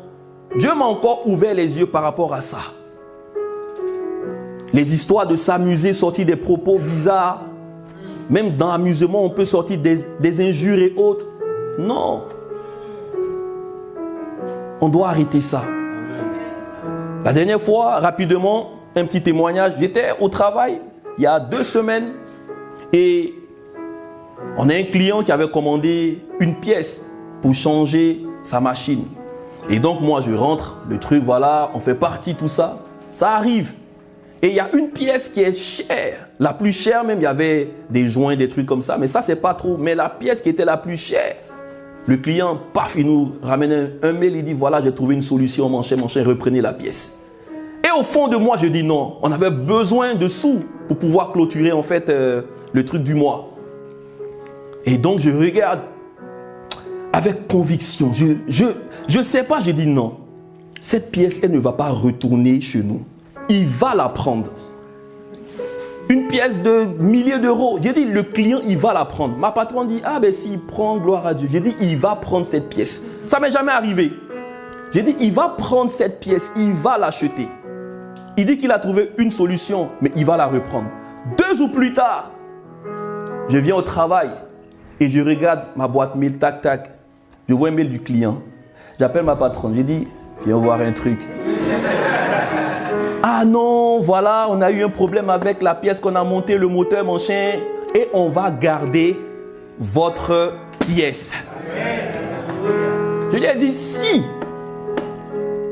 Dieu m'a encore ouvert les yeux par rapport à ça. Les histoires de s'amuser, sortir des propos bizarres. Même dans l'amusement, on peut sortir des injures et autres. Non. On doit arrêter ça. La dernière fois, rapidement, un petit témoignage. J'étais au travail il y a 2 semaines et on a un client qui avait commandé une pièce pour changer sa machine. Et donc moi je rentre, le truc voilà, on fait partie, tout ça. Ça arrive. Et il y a une pièce qui est chère. La plus chère même, il y avait des joints, des trucs comme ça. Mais ça, c'est pas trop. Mais la pièce qui était la plus chère, le client, paf, il nous ramène un mail. Il dit, voilà, j'ai trouvé une solution, mon cher, reprenez la pièce. Et au fond de moi, je dis non. On avait besoin de sous pour pouvoir clôturer en fait le truc du mois. Et donc, je regarde avec conviction. Je sais pas, je dis non. Cette pièce, elle ne va pas retourner chez nous. Il va la prendre. Une pièce de milliers d'euros. J'ai dit, le client, il va la prendre. Ma patronne dit, ah ben s'il prend, gloire à Dieu. J'ai dit, il va prendre cette pièce. Ça ne m'est jamais arrivé. J'ai dit, il va prendre cette pièce, il va l'acheter. Il dit qu'il a trouvé une solution, mais il va la reprendre. 2 jours plus tard, je viens au travail et je regarde ma boîte mail, tac, tac. Je vois un mail du client. J'appelle ma patronne. Je dis, viens voir un truc. Ah non, voilà, on a eu un problème avec la pièce qu'on a montée, le moteur, mon chien. Et on va garder votre pièce. Je lui ai dit, si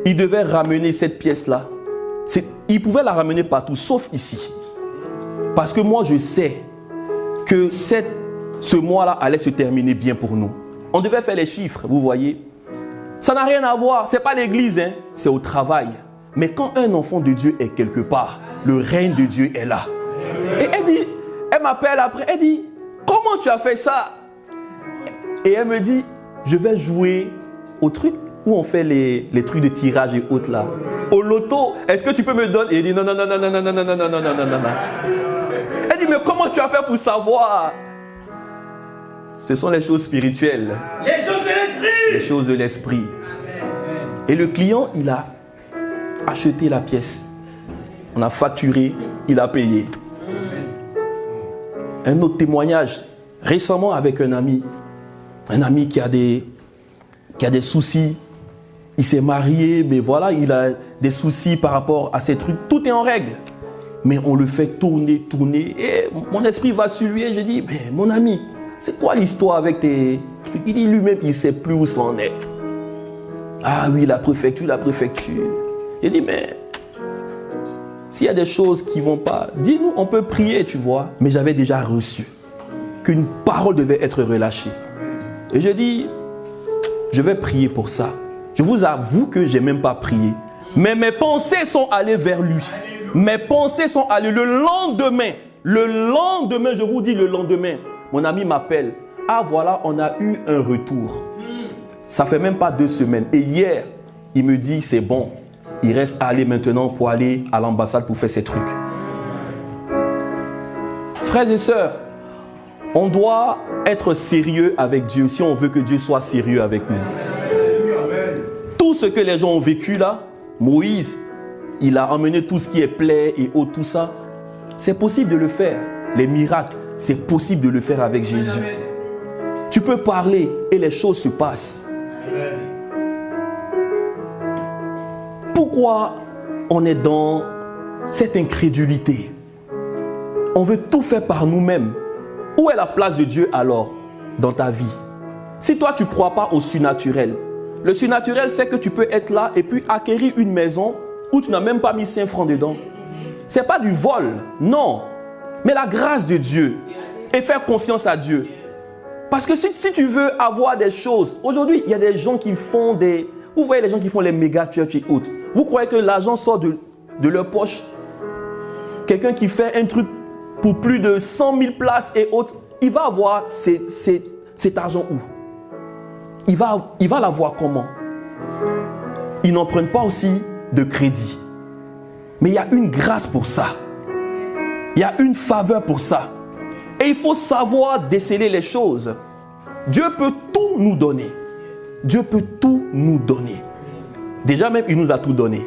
il devait ramener cette pièce-là, il pouvait la ramener partout, sauf ici. Parce que moi, je sais que ce mois-là allait se terminer bien pour nous. On devait faire les chiffres, vous voyez. Ça n'a rien à voir, ce n'est pas l'église, hein, c'est au travail. Mais quand un enfant de Dieu est quelque part, le règne de Dieu est là. Et elle m'appelle après, elle dit, comment tu as fait ça? Et elle me dit, je vais jouer au truc où on fait les trucs de tirage et autres là. Au loto, est-ce que tu peux me donner? Et elle dit, non. Elle dit, mais comment tu as fait pour savoir? Ce sont les choses spirituelles. Les choses de l'esprit. Les choses de l'esprit. Et le client, il a acheté la pièce. On a facturé, il a payé. Un autre témoignage, récemment avec un ami qui a des soucis. Il s'est marié, mais voilà, il a des soucis par rapport à ces trucs. Tout est en règle. Mais on le fait tourner. Et mon esprit va sur lui et je dis, mais mon ami, c'est quoi l'histoire avec tes trucs? Il dit lui-même, il ne sait plus où c'en est. Ah oui, la préfecture. J'ai dit, mais s'il y a des choses qui ne vont pas, dis-nous, on peut prier, tu vois. Mais j'avais déjà reçu qu'une parole devait être relâchée. Et je dis, je vais prier pour ça. Je vous avoue que je n'ai même pas prié. Mais mes pensées sont allées vers lui. Mes pensées sont allées le lendemain, je vous dis le lendemain, mon ami m'appelle. Ah voilà, on a eu un retour. Ça fait même pas 2 semaines. Et hier, il me dit, c'est bon. Il reste à aller maintenant pour aller à l'ambassade pour faire ces trucs. Frères et sœurs, on doit être sérieux avec Dieu si on veut que Dieu soit sérieux avec nous. Tout ce que les gens ont vécu là, Moïse, il a emmené tout ce qui est plaie et eau, tout ça. C'est possible de le faire. Les miracles, c'est possible de le faire avec Jésus. Tu peux parler et les choses se passent. Pourquoi on est dans cette incrédulité? On veut tout faire par nous-mêmes. Où est la place de Dieu alors dans ta vie? Si toi tu ne crois pas au surnaturel, le surnaturel c'est que tu peux être là et puis acquérir une maison où tu n'as même pas mis 5 francs dedans. Ce n'est pas du vol, non. Mais la grâce de Dieu et faire confiance à Dieu. Parce que si tu veux avoir des choses, aujourd'hui il y a des gens qui font des... Vous voyez les gens qui font les méga church et autres. Vous croyez que l'argent sort de leur poche? Quelqu'un qui fait un truc pour plus de 100 000 places et autres, il va avoir cet argent où? Il va l'avoir comment? Ils n'empruntent pas aussi de crédit. Mais il y a une grâce pour ça. Il y a une faveur pour ça. Et il faut savoir déceler les choses. Dieu peut tout nous donner. Dieu peut tout nous donner. Déjà même, il nous a tout donné.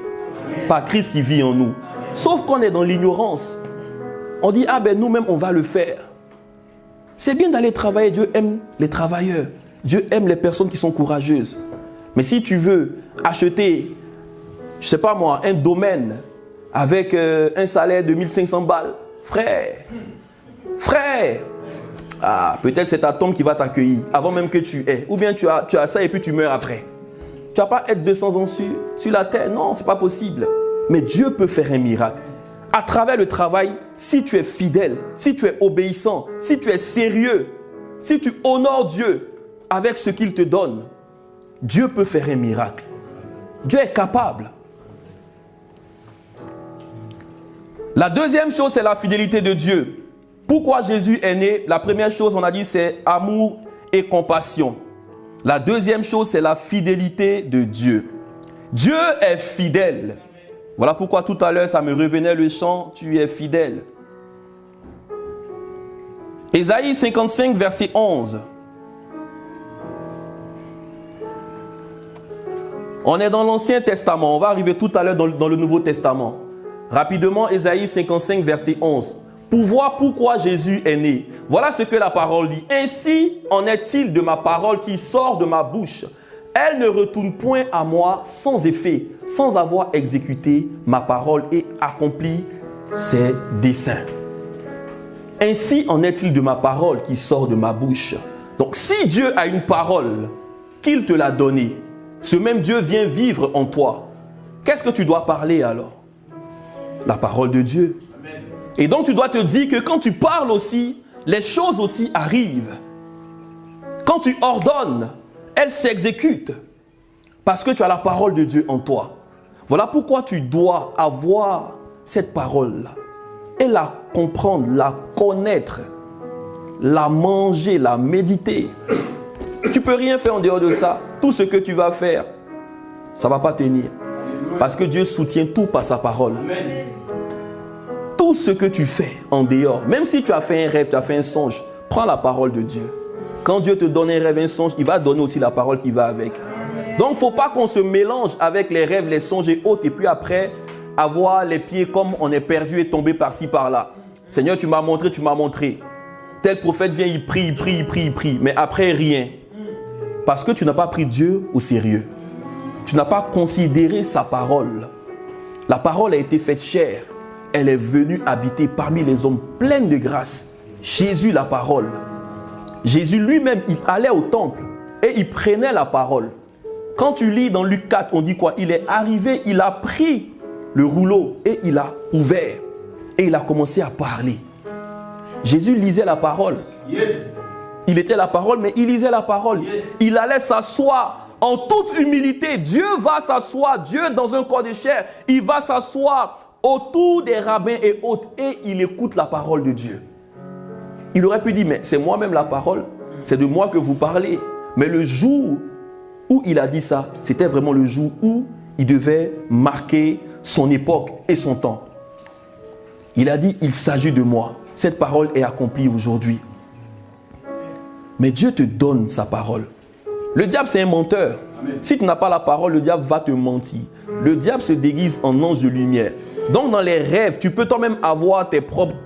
Par Christ qui vit en nous. Sauf qu'on est dans l'ignorance. On dit, ah ben nous-mêmes, on va le faire. C'est bien d'aller travailler. Dieu aime les travailleurs. Dieu aime les personnes qui sont courageuses. Mais si tu veux acheter, je ne sais pas moi, un domaine avec un salaire de 1500 balles, frère, peut-être c'est ta tombe qui va t'accueillir avant même que tu aies. Ou bien tu as ça et puis tu meurs après. Tu ne vas pas être 200 ans sur la terre. Non, ce n'est pas possible. Mais Dieu peut faire un miracle. À travers le travail, si tu es fidèle, si tu es obéissant, si tu es sérieux, si tu honores Dieu avec ce qu'il te donne, Dieu peut faire un miracle. Dieu est capable. La deuxième chose, c'est la fidélité de Dieu. Pourquoi Jésus est né? La première chose, on a dit, c'est amour et compassion. La deuxième chose, c'est la fidélité de Dieu. Dieu est fidèle. Voilà pourquoi tout à l'heure, ça me revenait le chant, tu es fidèle. Ésaïe 55, verset 11. On est dans l'Ancien Testament. On va arriver tout à l'heure dans le Nouveau Testament. Rapidement, Ésaïe 55, verset 11. Pour voir pourquoi Jésus est né. Voilà ce que la parole dit. Ainsi en est-il de ma parole qui sort de ma bouche. Elle ne retourne point à moi sans effet, sans avoir exécuté ma parole et accompli ses desseins. Ainsi en est-il de ma parole qui sort de ma bouche. Donc si Dieu a une parole qu'il te l'a donnée, ce même Dieu vient vivre en toi. Qu'est-ce que tu dois parler alors? La parole de Dieu. Et donc tu dois te dire que quand tu parles aussi, les choses aussi arrivent. Quand tu ordonnes, elles s'exécutent. Parce que tu as la parole de Dieu en toi. Voilà pourquoi tu dois avoir cette parole-là. Et la comprendre, la connaître, la manger, la méditer. Tu ne peux rien faire en dehors de ça. Tout ce que tu vas faire, ça ne va pas tenir. Parce que Dieu soutient tout par sa parole. Amen. Tout ce que tu fais en dehors, même si tu as fait un rêve, tu as fait un songe, prends la parole de Dieu. Quand Dieu te donne un rêve, un songe, il va donner aussi la parole qui va avec. Amen. Donc il ne faut pas qu'on se mélange avec les rêves, les songes et autres, et puis après, avoir les pieds comme on est perdu et tombé par-ci, par-là. Seigneur, tu m'as montré, tu m'as montré. Tel prophète vient, il prie, il prie, il prie, il prie, mais après rien. Parce que tu n'as pas pris Dieu au sérieux. Tu n'as pas considéré sa parole. La parole a été faite chair. Elle est venue habiter parmi les hommes pleins de grâce. Jésus, la parole. Jésus lui-même, il allait au temple et il prenait la parole. Quand tu lis dans Luc 4, on dit quoi? Il est arrivé, il a pris le rouleau et il a ouvert. Et il a commencé à parler. Jésus lisait la parole. Yes. Il était la parole, mais il lisait la parole. Yes. Il allait s'asseoir en toute humilité. Dieu va s'asseoir. Dieu dans un corps de chair, il va s'asseoir autour des rabbins et autres. Et il écoute la parole de Dieu. Il aurait pu dire, mais c'est moi-même la parole. C'est de moi que vous parlez. Mais le jour où il a dit ça, c'était vraiment le jour où il devait marquer son époque et son temps. Il a dit, il s'agit de moi. Cette parole est accomplie aujourd'hui. Mais Dieu te donne sa parole. Le diable, c'est un menteur. Amen. Si tu n'as pas la parole, le diable va te mentir. Le diable se déguise en ange de lumière. Donc, dans les rêves, tu peux toi-même avoir tes propres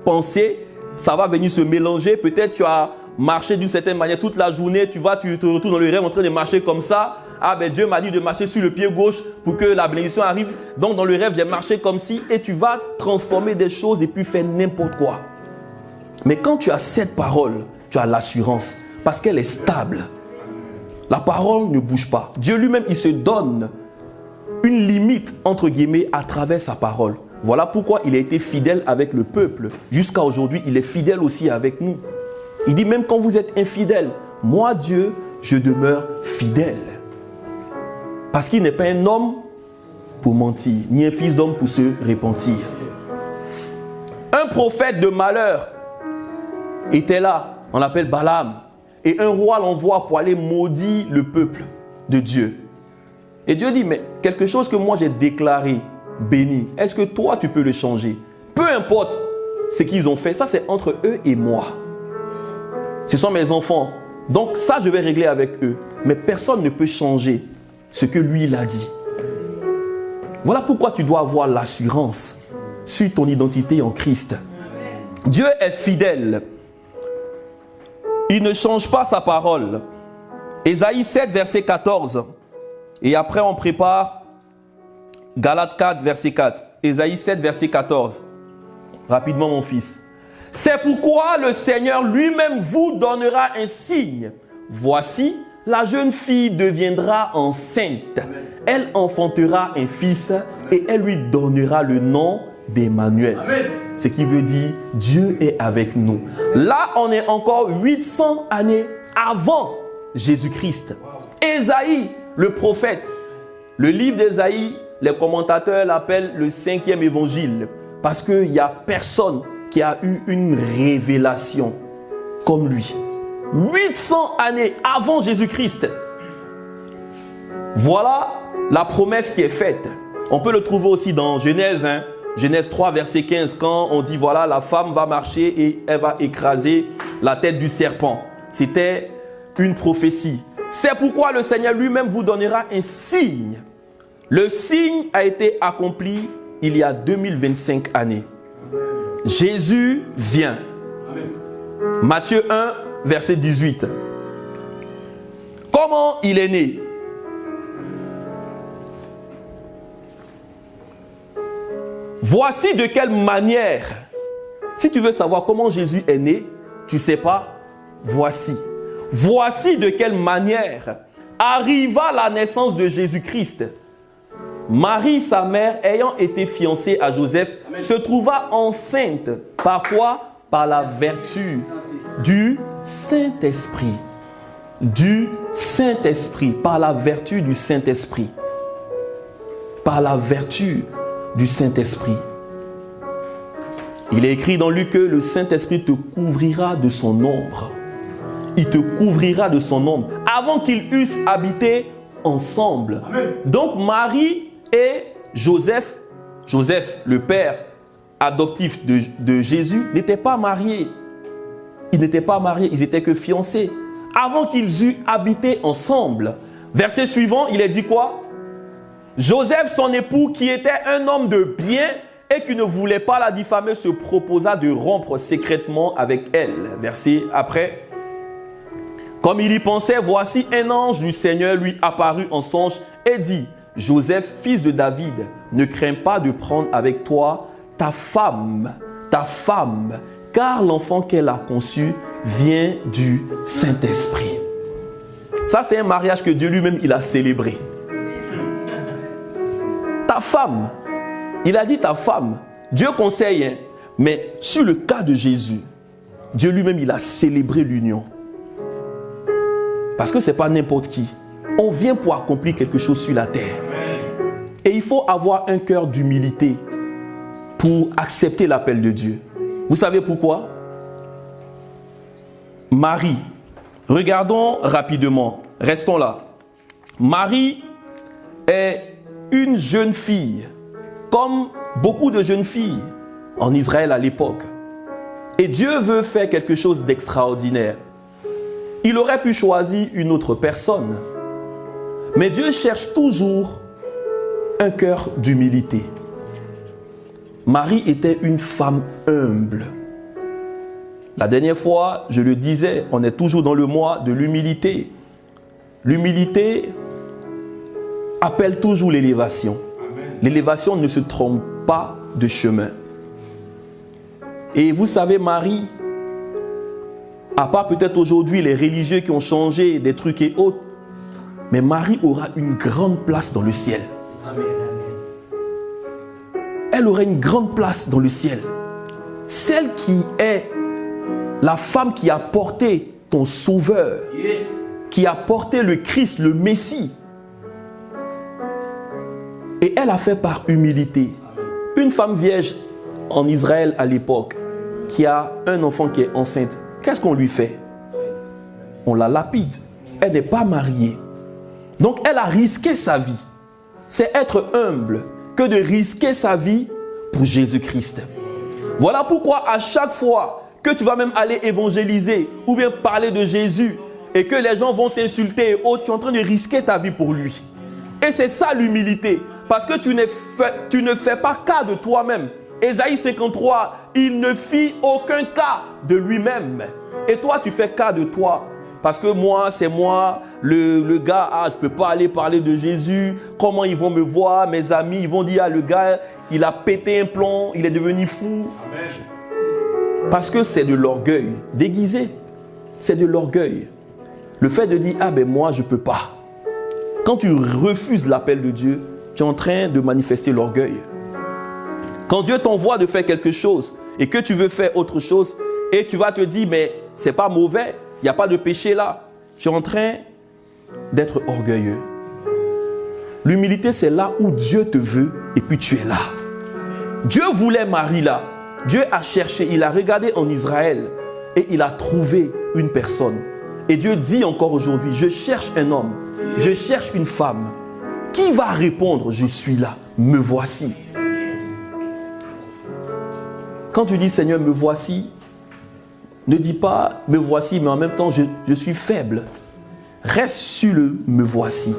pensées. Ça va venir se mélanger. Peut-être tu as marché d'une certaine manière toute la journée. Tu te retrouves dans le rêve en train de marcher comme ça. Ah ben Dieu m'a dit de marcher sur le pied gauche pour que la bénédiction arrive. Donc, dans le rêve, j'ai marché comme ci. Et tu vas transformer des choses et puis faire n'importe quoi. Mais quand tu as cette parole, tu as l'assurance parce qu'elle est stable. La parole ne bouge pas. Dieu lui-même, il se donne une limite, entre guillemets, à travers sa parole. Voilà pourquoi il a été fidèle avec le peuple. Jusqu'à aujourd'hui, il est fidèle aussi avec nous. Il dit, même quand vous êtes infidèles, moi, Dieu, je demeure fidèle. Parce qu'il n'est pas un homme pour mentir, ni un fils d'homme pour se repentir. Un prophète de malheur était là, on l'appelle Balaam. Et un roi l'envoie pour aller maudire le peuple de Dieu. Et Dieu dit, mais quelque chose que moi j'ai déclaré, béni, est-ce que toi tu peux le changer? Peu importe ce qu'ils ont fait, ça c'est entre eux et moi. Ce sont mes enfants. Donc ça je vais régler avec eux. Mais personne ne peut changer ce que lui il a dit. Voilà pourquoi tu dois avoir l'assurance sur ton identité en Christ. Dieu est fidèle. Il ne change pas sa parole. Ésaïe 7, verset 14. Et après, on prépare Galates 4, verset 4. Ésaïe 7, verset 14. Rapidement, mon fils. C'est pourquoi le Seigneur lui-même vous donnera un signe. Voici, la jeune fille deviendra enceinte. Elle enfantera un fils et elle lui donnera le nom d'Emmanuel. Ce qui veut dire Dieu est avec nous. Là, on est encore 800 années avant Jésus-Christ. Ésaïe, le prophète, le livre d'Ésaïe, les commentateurs l'appellent le 5e évangile parce qu'il n'y a personne qui a eu une révélation comme lui. 800 années avant Jésus-Christ. Voilà la promesse qui est faite. On peut le trouver aussi dans Genèse, Genèse 3, verset 15, quand on dit, voilà, la femme va marcher et elle va écraser la tête du serpent. C'était une prophétie. C'est pourquoi le Seigneur lui-même vous donnera un signe. Le signe a été accompli il y a 2025 années. Jésus vient. Matthieu 1, verset 18. Comment il est né? Voici de quelle manière. Si tu veux savoir comment Jésus est né, tu ne sais pas, voici. Voici de quelle manière arriva la naissance de Jésus-Christ. Marie, sa mère, ayant été fiancée à Joseph, se trouva enceinte. Par quoi? Par la vertu du Saint-Esprit. Du Saint-Esprit. Par la vertu du Saint-Esprit. Par la vertu du Saint-Esprit. Il est écrit dans Luc que le Saint-Esprit te couvrira de son ombre. Il te couvrira de son ombre avant qu'ils eussent habité ensemble. Amen. Donc Marie et Joseph, le père adoptif de Jésus, n'étaient pas mariés. Ils n'étaient pas mariés, ils étaient que fiancés. Avant qu'ils eussent habité ensemble. Verset suivant, il est dit quoi? Joseph, son époux, qui était un homme de bien et qui ne voulait pas la diffamer, se proposa de rompre secrètement avec elle. Verset après. Comme il y pensait, voici un ange du Seigneur lui apparut en songe et dit, Joseph, fils de David, ne crains pas de prendre avec toi ta femme, car l'enfant qu'elle a conçu vient du Saint-Esprit. Ça, c'est un mariage que Dieu lui-même, il a célébré. Ta femme, il a dit ta femme. Dieu conseille, mais sur le cas de Jésus, Dieu lui-même, il a célébré l'union. Parce que ce n'est pas n'importe qui. On vient pour accomplir quelque chose sur la terre. Et il faut avoir un cœur d'humilité pour accepter l'appel de Dieu. Vous savez pourquoi? Marie, regardons rapidement, restons là. Marie est une jeune fille, comme beaucoup de jeunes filles en Israël à l'époque. Et Dieu veut faire quelque chose d'extraordinaire. Il aurait pu choisir une autre personne. Mais Dieu cherche toujours un cœur d'humilité. Marie était une femme humble. La dernière fois, je le disais, on est toujours dans le mois de l'humilité. L'humilité appelle toujours l'élévation. L'élévation ne se trompe pas de chemin. Et vous savez, Marie, à part peut-être aujourd'hui les religieux qui ont changé des trucs et autres, mais Marie aura une grande place dans le ciel. Elle aura une grande place dans le ciel. Celle qui est la femme qui a porté ton sauveur, qui a porté le Christ, le Messie. Et elle a fait par humilité. Une femme vierge en Israël à l'époque, qui a un enfant qui est enceinte, qu'est-ce qu'on lui fait? On la lapide. Elle n'est pas mariée. Donc elle a risqué sa vie. C'est être humble que de risquer sa vie pour Jésus-Christ. Voilà pourquoi à chaque fois que tu vas même aller évangéliser ou bien parler de Jésus et que les gens vont t'insulter et autres, tu es en train de risquer ta vie pour lui. Et c'est ça l'humilité. Parce que tu ne fais pas cas de toi-même. Ésaïe 53, il ne fit aucun cas de lui-même. Et toi, tu fais cas de toi. Parce que moi, c'est moi, le gars, je ne peux pas aller parler de Jésus. Comment ils vont me voir? Mes amis, ils vont dire, le gars, il a pété un plomb, il est devenu fou. Amen. Parce que c'est de l'orgueil déguisé. C'est de l'orgueil. Le fait de dire, moi, je ne peux pas. Quand tu refuses l'appel de Dieu, tu es en train de manifester l'orgueil. Quand Dieu t'envoie de faire quelque chose et que tu veux faire autre chose et tu vas te dire, mais ce n'est pas mauvais, il n'y a pas de péché là. Tu es en train d'être orgueilleux. L'humilité, c'est là où Dieu te veut et puis tu es là. Dieu voulait Marie là. Dieu a cherché, il a regardé en Israël et il a trouvé une personne. Et Dieu dit encore aujourd'hui, je cherche un homme, je cherche une femme. Qui va répondre, je suis là, me voici. Quand tu dis Seigneur, me voici, ne dis pas me voici, mais en même temps je suis faible. Reste sur le me voici.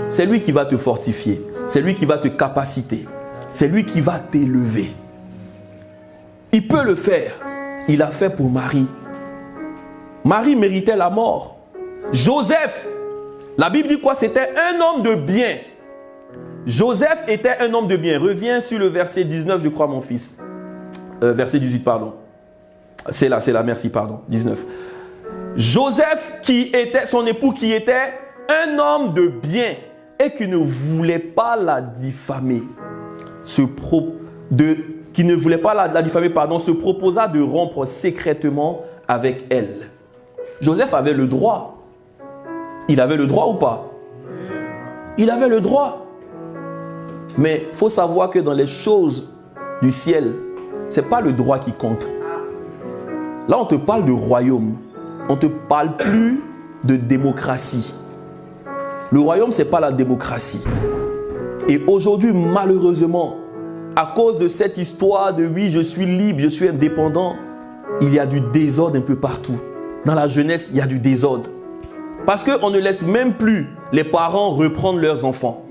C'est lui qui va te fortifier, c'est lui qui va te capaciter, c'est lui qui va t'élever. Il peut le faire. Il a fait pour Marie. Marie méritait la mort. Joseph, la Bible dit quoi? C'était un homme de bien. Joseph était un homme de bien. Reviens sur le verset 19, je crois, mon fils. Verset 18, pardon. C'est là, merci, pardon. 19. Joseph, qui était son époux, qui était un homme de bien et qui ne voulait pas la diffamer, se proposa de rompre secrètement avec elle. Joseph avait le droit. Il avait le droit ou pas? Il avait le droit. Mais il faut savoir que dans les choses du ciel, ce n'est pas le droit qui compte. Là, on te parle de royaume. On ne te parle plus de démocratie. Le royaume, ce n'est pas la démocratie. Et aujourd'hui, malheureusement, à cause de cette histoire de oui, je suis libre, je suis indépendant, il y a du désordre un peu partout. Dans la jeunesse, il y a du désordre. Parce qu'on ne laisse même plus les parents reprendre leurs enfants.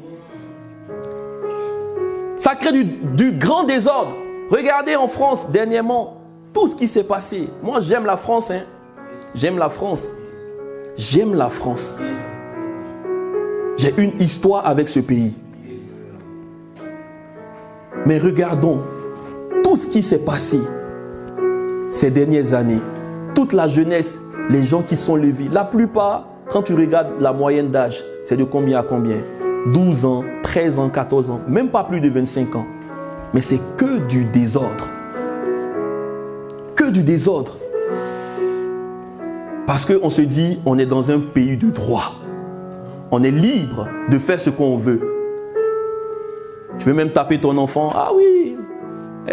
Ça crée du grand désordre. Regardez en France, dernièrement, tout ce qui s'est passé. Moi, j'aime la France. J'aime la France. J'aime la France. J'ai une histoire avec ce pays. Mais regardons tout ce qui s'est passé ces dernières années. Toute la jeunesse, les gens qui sont levés. La plupart, quand tu regardes la moyenne d'âge, c'est de combien à combien? 12 ans, 13 ans, 14 ans, même pas plus de 25 ans. Mais c'est que du désordre. Que du désordre. Parce qu'on se dit, on est dans un pays de droit. On est libre de faire ce qu'on veut. Tu veux même taper ton enfant. Ah oui,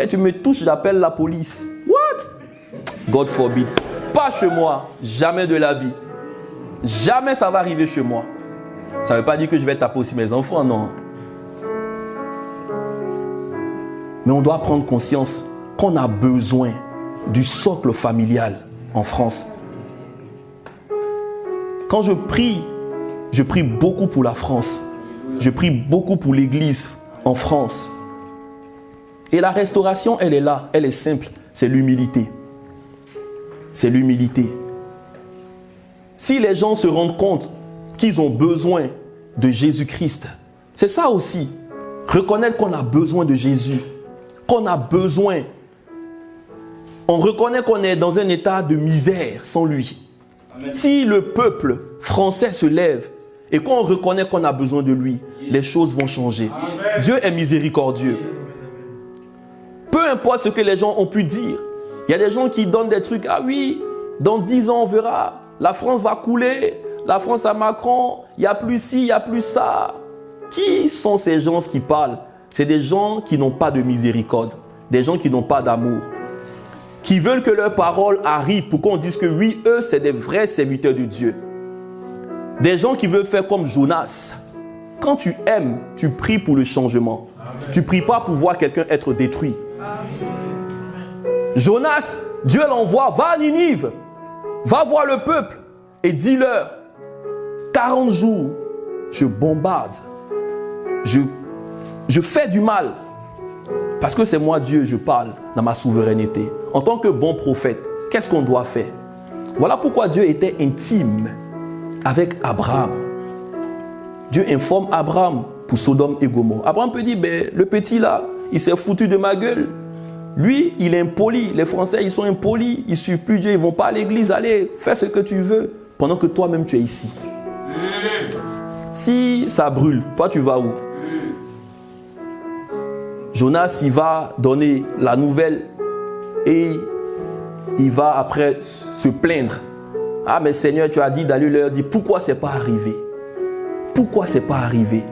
tu me touches, j'appelle la police. What? God forbid. Pas chez moi, jamais de la vie. Jamais ça va arriver chez moi. Ça ne veut pas dire que je vais taper aussi mes enfants, non. Mais on doit prendre conscience qu'on a besoin du socle familial en France. Quand je prie beaucoup pour la France. Je prie beaucoup pour l'Église en France. Et la restauration, elle est là, elle est simple, c'est l'humilité. C'est l'humilité. Si les gens se rendent compte qu'ils ont besoin de Jésus-Christ, c'est ça aussi. Reconnaître qu'on a besoin de Jésus, qu'on a besoin. On reconnaît qu'on est dans un état de misère sans lui. Amen. Si le peuple français se lève et qu'on reconnaît qu'on a besoin de lui, les choses vont changer. Amen. Dieu est miséricordieux. Peu importe ce que les gens ont pu dire. Il y a des gens qui donnent des trucs. Ah oui, dans 10 ans on verra. La France va couler. La France à Macron. Il n'y a plus ci, il n'y a plus ça. qui sont ces gens qui parlent? C'est des gens qui n'ont pas de miséricorde, des gens qui n'ont pas d'amour, qui veulent que leur parole arrive pour qu'on dise que oui, eux, c'est des vrais serviteurs de Dieu. Des gens qui veulent faire comme Jonas. Quand tu aimes, tu pries pour le changement. Amen. Tu ne pries pas pour voir quelqu'un être détruit. Amen. Jonas, Dieu l'envoie, va à Ninive, va voir le peuple et dis-leur, 40 jours, je bombarde, je fais du mal. Parce que c'est moi Dieu, je parle dans ma souveraineté. En tant que bon prophète, qu'est-ce qu'on doit faire? Voilà pourquoi Dieu était intime avec Abraham. Dieu informe Abraham pour Sodome et Gomorrhe. Abraham peut dire, ben, le petit là, il s'est foutu de ma gueule. Lui, il est impoli. Les Français, ils sont impolis. Ils ne suivent plus Dieu. Ils ne vont pas à l'église. Allez, fais ce que tu veux. Pendant que toi-même, tu es ici. Si ça brûle, toi, tu vas où? Jonas, il va donner la nouvelle et il va après se plaindre. Ah, mais Seigneur, tu as dit d'aller leur dire pourquoi ce n'est pas arrivé. Pourquoi ce n'est pas arrivé?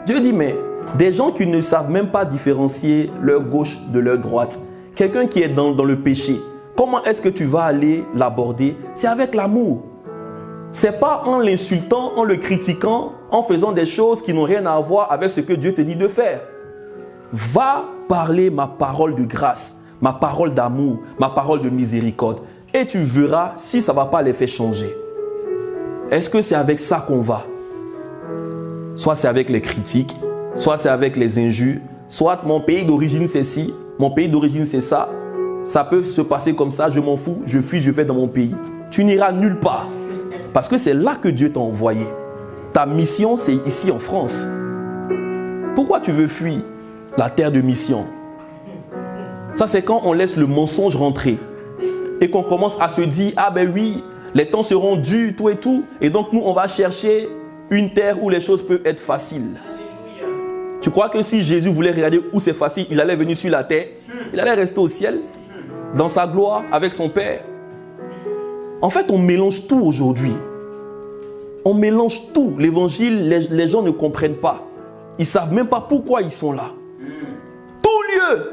Dieu dit, mais des gens qui ne savent même pas différencier leur gauche de leur droite, quelqu'un qui est dans le péché, comment est-ce que tu vas aller l'aborder? C'est avec l'amour. Ce n'est pas en l'insultant, en le critiquant, en faisant des choses qui n'ont rien à voir avec ce que Dieu te dit de faire. Va parler ma parole de grâce, ma parole d'amour, ma parole de miséricorde. Et tu verras si ça ne va pas les faire changer. Est-ce que c'est avec ça qu'on va? Soit c'est avec les critiques, soit c'est avec les injures, soit mon pays d'origine c'est ci, mon pays d'origine c'est ça. Ça peut se passer comme ça, je m'en fous, je fuis, je vais dans mon pays. Tu n'iras nulle part. Parce que c'est là que Dieu t'a envoyé. Ta mission c'est ici en France. Pourquoi tu veux fuir la terre de mission? Ça c'est quand on laisse le mensonge rentrer. Et qu'on commence à se dire, ah ben oui, les temps seront durs, tout et tout. Et donc nous, on va chercher une terre où les choses peuvent être faciles. Alléluia. Tu crois que si Jésus voulait regarder où c'est facile, il allait venir sur la terre? Il allait rester au ciel, dans sa gloire, avec son Père. En fait, on mélange tout aujourd'hui. On mélange tout. L'évangile, les gens ne comprennent pas. Ils ne savent même pas pourquoi ils sont là. Tout lieu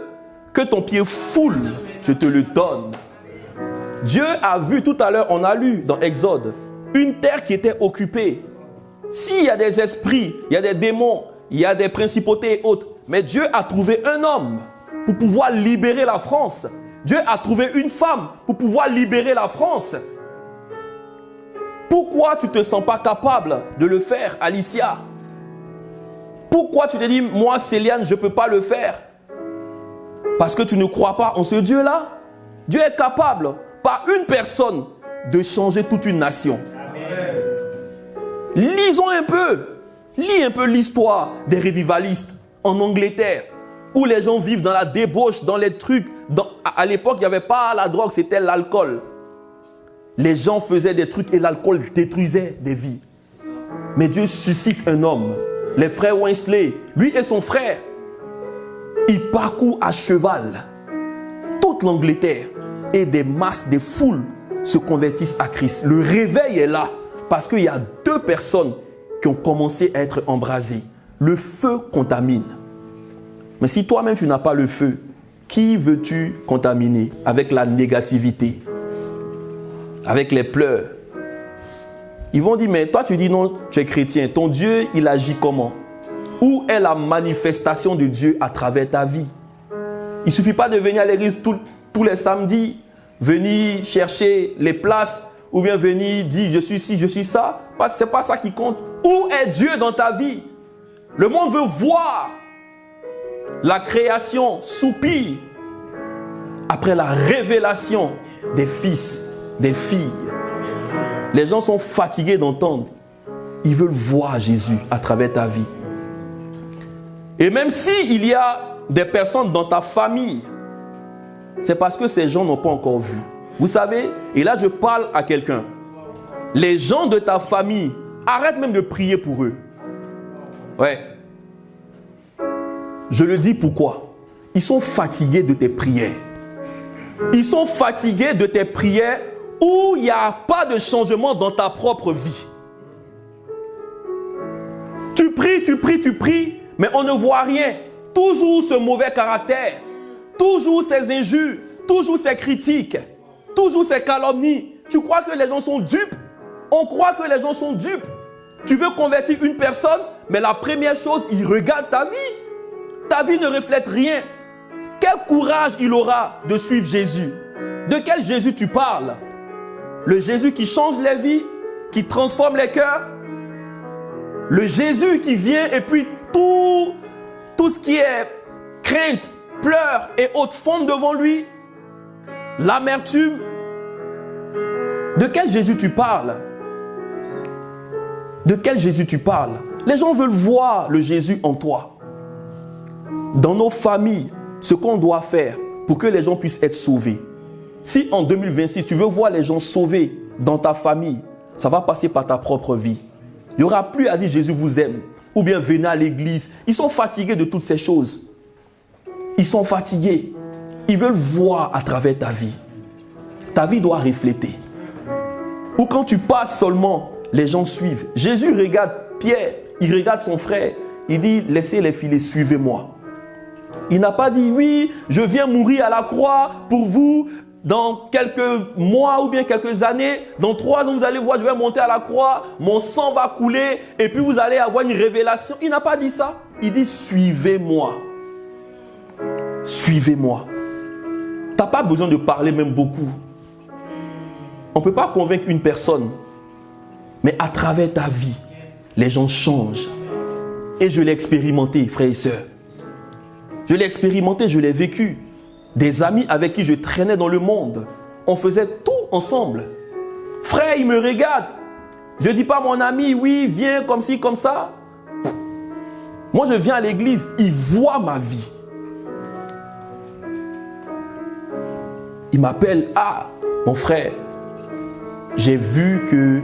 que ton pied foule, je te le donne. Dieu a vu tout à l'heure, on a lu dans Exode, une terre qui était occupée. S'il y a des esprits, il y a des démons, il y a des principautés et autres, mais Dieu a trouvé un homme pour pouvoir libérer la France. Dieu a trouvé une femme pour pouvoir libérer la France. Pourquoi tu ne te sens pas capable de le faire, Alicia? Pourquoi tu te dis, moi, Céliane, je ne peux pas le faire? Parce que tu ne crois pas en ce Dieu-là? Dieu est capable, par une personne, de changer toute une nation. Amen. Lisons un peu. Lis un peu l'histoire des revivalistes en Angleterre, où les gens vivent dans la débauche, dans les trucs. À l'époque, il n'y avait pas la drogue, c'était l'alcool. Les gens faisaient des trucs et l'alcool détruisait des vies. Mais Dieu suscite un homme. Les frères Wesley, lui et son frère, ils parcourent à cheval toute l'Angleterre et des masses, des foules se convertissent à Christ. Le réveil est là parce qu'il y a 2 personnes qui ont commencé à être embrasées. Le feu contamine. Mais si toi-même tu n'as pas le feu, qui veux-tu contaminer avec la négativité, avec les pleurs? Ils vont dire, mais toi tu dis non, tu es chrétien. Ton Dieu, il agit comment? Où est la manifestation de Dieu à travers ta vie? Il ne suffit pas de venir à l'église tous les samedis, venir chercher les places ou bien venir dire je suis ci, je suis ça. Ce n'est pas ça qui compte. Où est Dieu dans ta vie? Le monde veut voir. La création soupire après la révélation des fils, des filles. Les gens sont fatigués d'entendre. Ils veulent voir Jésus à travers ta vie. Et même s'il y a des personnes dans ta famille, c'est parce que ces gens n'ont pas encore vu. Vous savez, et là je parle à quelqu'un. Les gens de ta famille, arrête même de prier pour eux. Ouais. Je le dis pourquoi? Ils sont fatigués de tes prières. Ils sont fatigués de tes prières où il n'y a pas de changement dans ta propre vie. Tu tu pries, mais on ne voit rien. Toujours ce mauvais caractère, toujours ces injures, toujours ces critiques, toujours ces calomnies. Tu crois que les gens sont dupes? On croit que les gens sont dupes. Tu veux convertir une personne, mais la première chose, il regarde ta vie. Ta vie ne reflète rien. Quel courage il aura de suivre Jésus? De quel Jésus tu parles? Le Jésus qui change les vies, qui transforme les cœurs? Le Jésus qui vient et puis tout ce qui est crainte, pleurs et autres fondent devant lui? L'amertume? De quel Jésus tu parles? De quel Jésus tu parles? Les gens veulent voir le Jésus en toi. Dans nos familles, ce qu'on doit faire pour que les gens puissent être sauvés. Si en 2026, tu veux voir les gens sauvés dans ta famille, ça va passer par ta propre vie. Il n'y aura plus à dire Jésus vous aime ou bien venez à l'église. Ils sont fatigués de toutes ces choses. Ils sont fatigués. Ils veulent voir à travers ta vie. Ta vie doit refléter. Ou quand tu passes seulement, les gens suivent. Jésus regarde Pierre, il regarde son frère, il dit laissez les filets, suivez-moi. Il n'a pas dit oui, je viens mourir à la croix pour vous dans quelques mois ou bien quelques années. Dans 3 ans, vous allez voir, je vais monter à la croix, mon sang va couler et puis vous allez avoir une révélation. Il n'a pas dit ça. Il dit suivez-moi. Suivez-moi. Tu n'as pas besoin de parler même beaucoup. On ne peut pas convaincre une personne. Mais à travers ta vie, les gens changent. Et je l'ai expérimenté, frères et sœurs. Je l'ai expérimenté, je l'ai vécu. Des amis avec qui je traînais dans le monde. On faisait tout ensemble. Frère, il me regarde. Je ne dis pas à mon ami, oui, viens comme ci, comme ça. Moi, je viens à l'église, il voit ma vie. Il m'appelle, ah, mon frère, j'ai vu que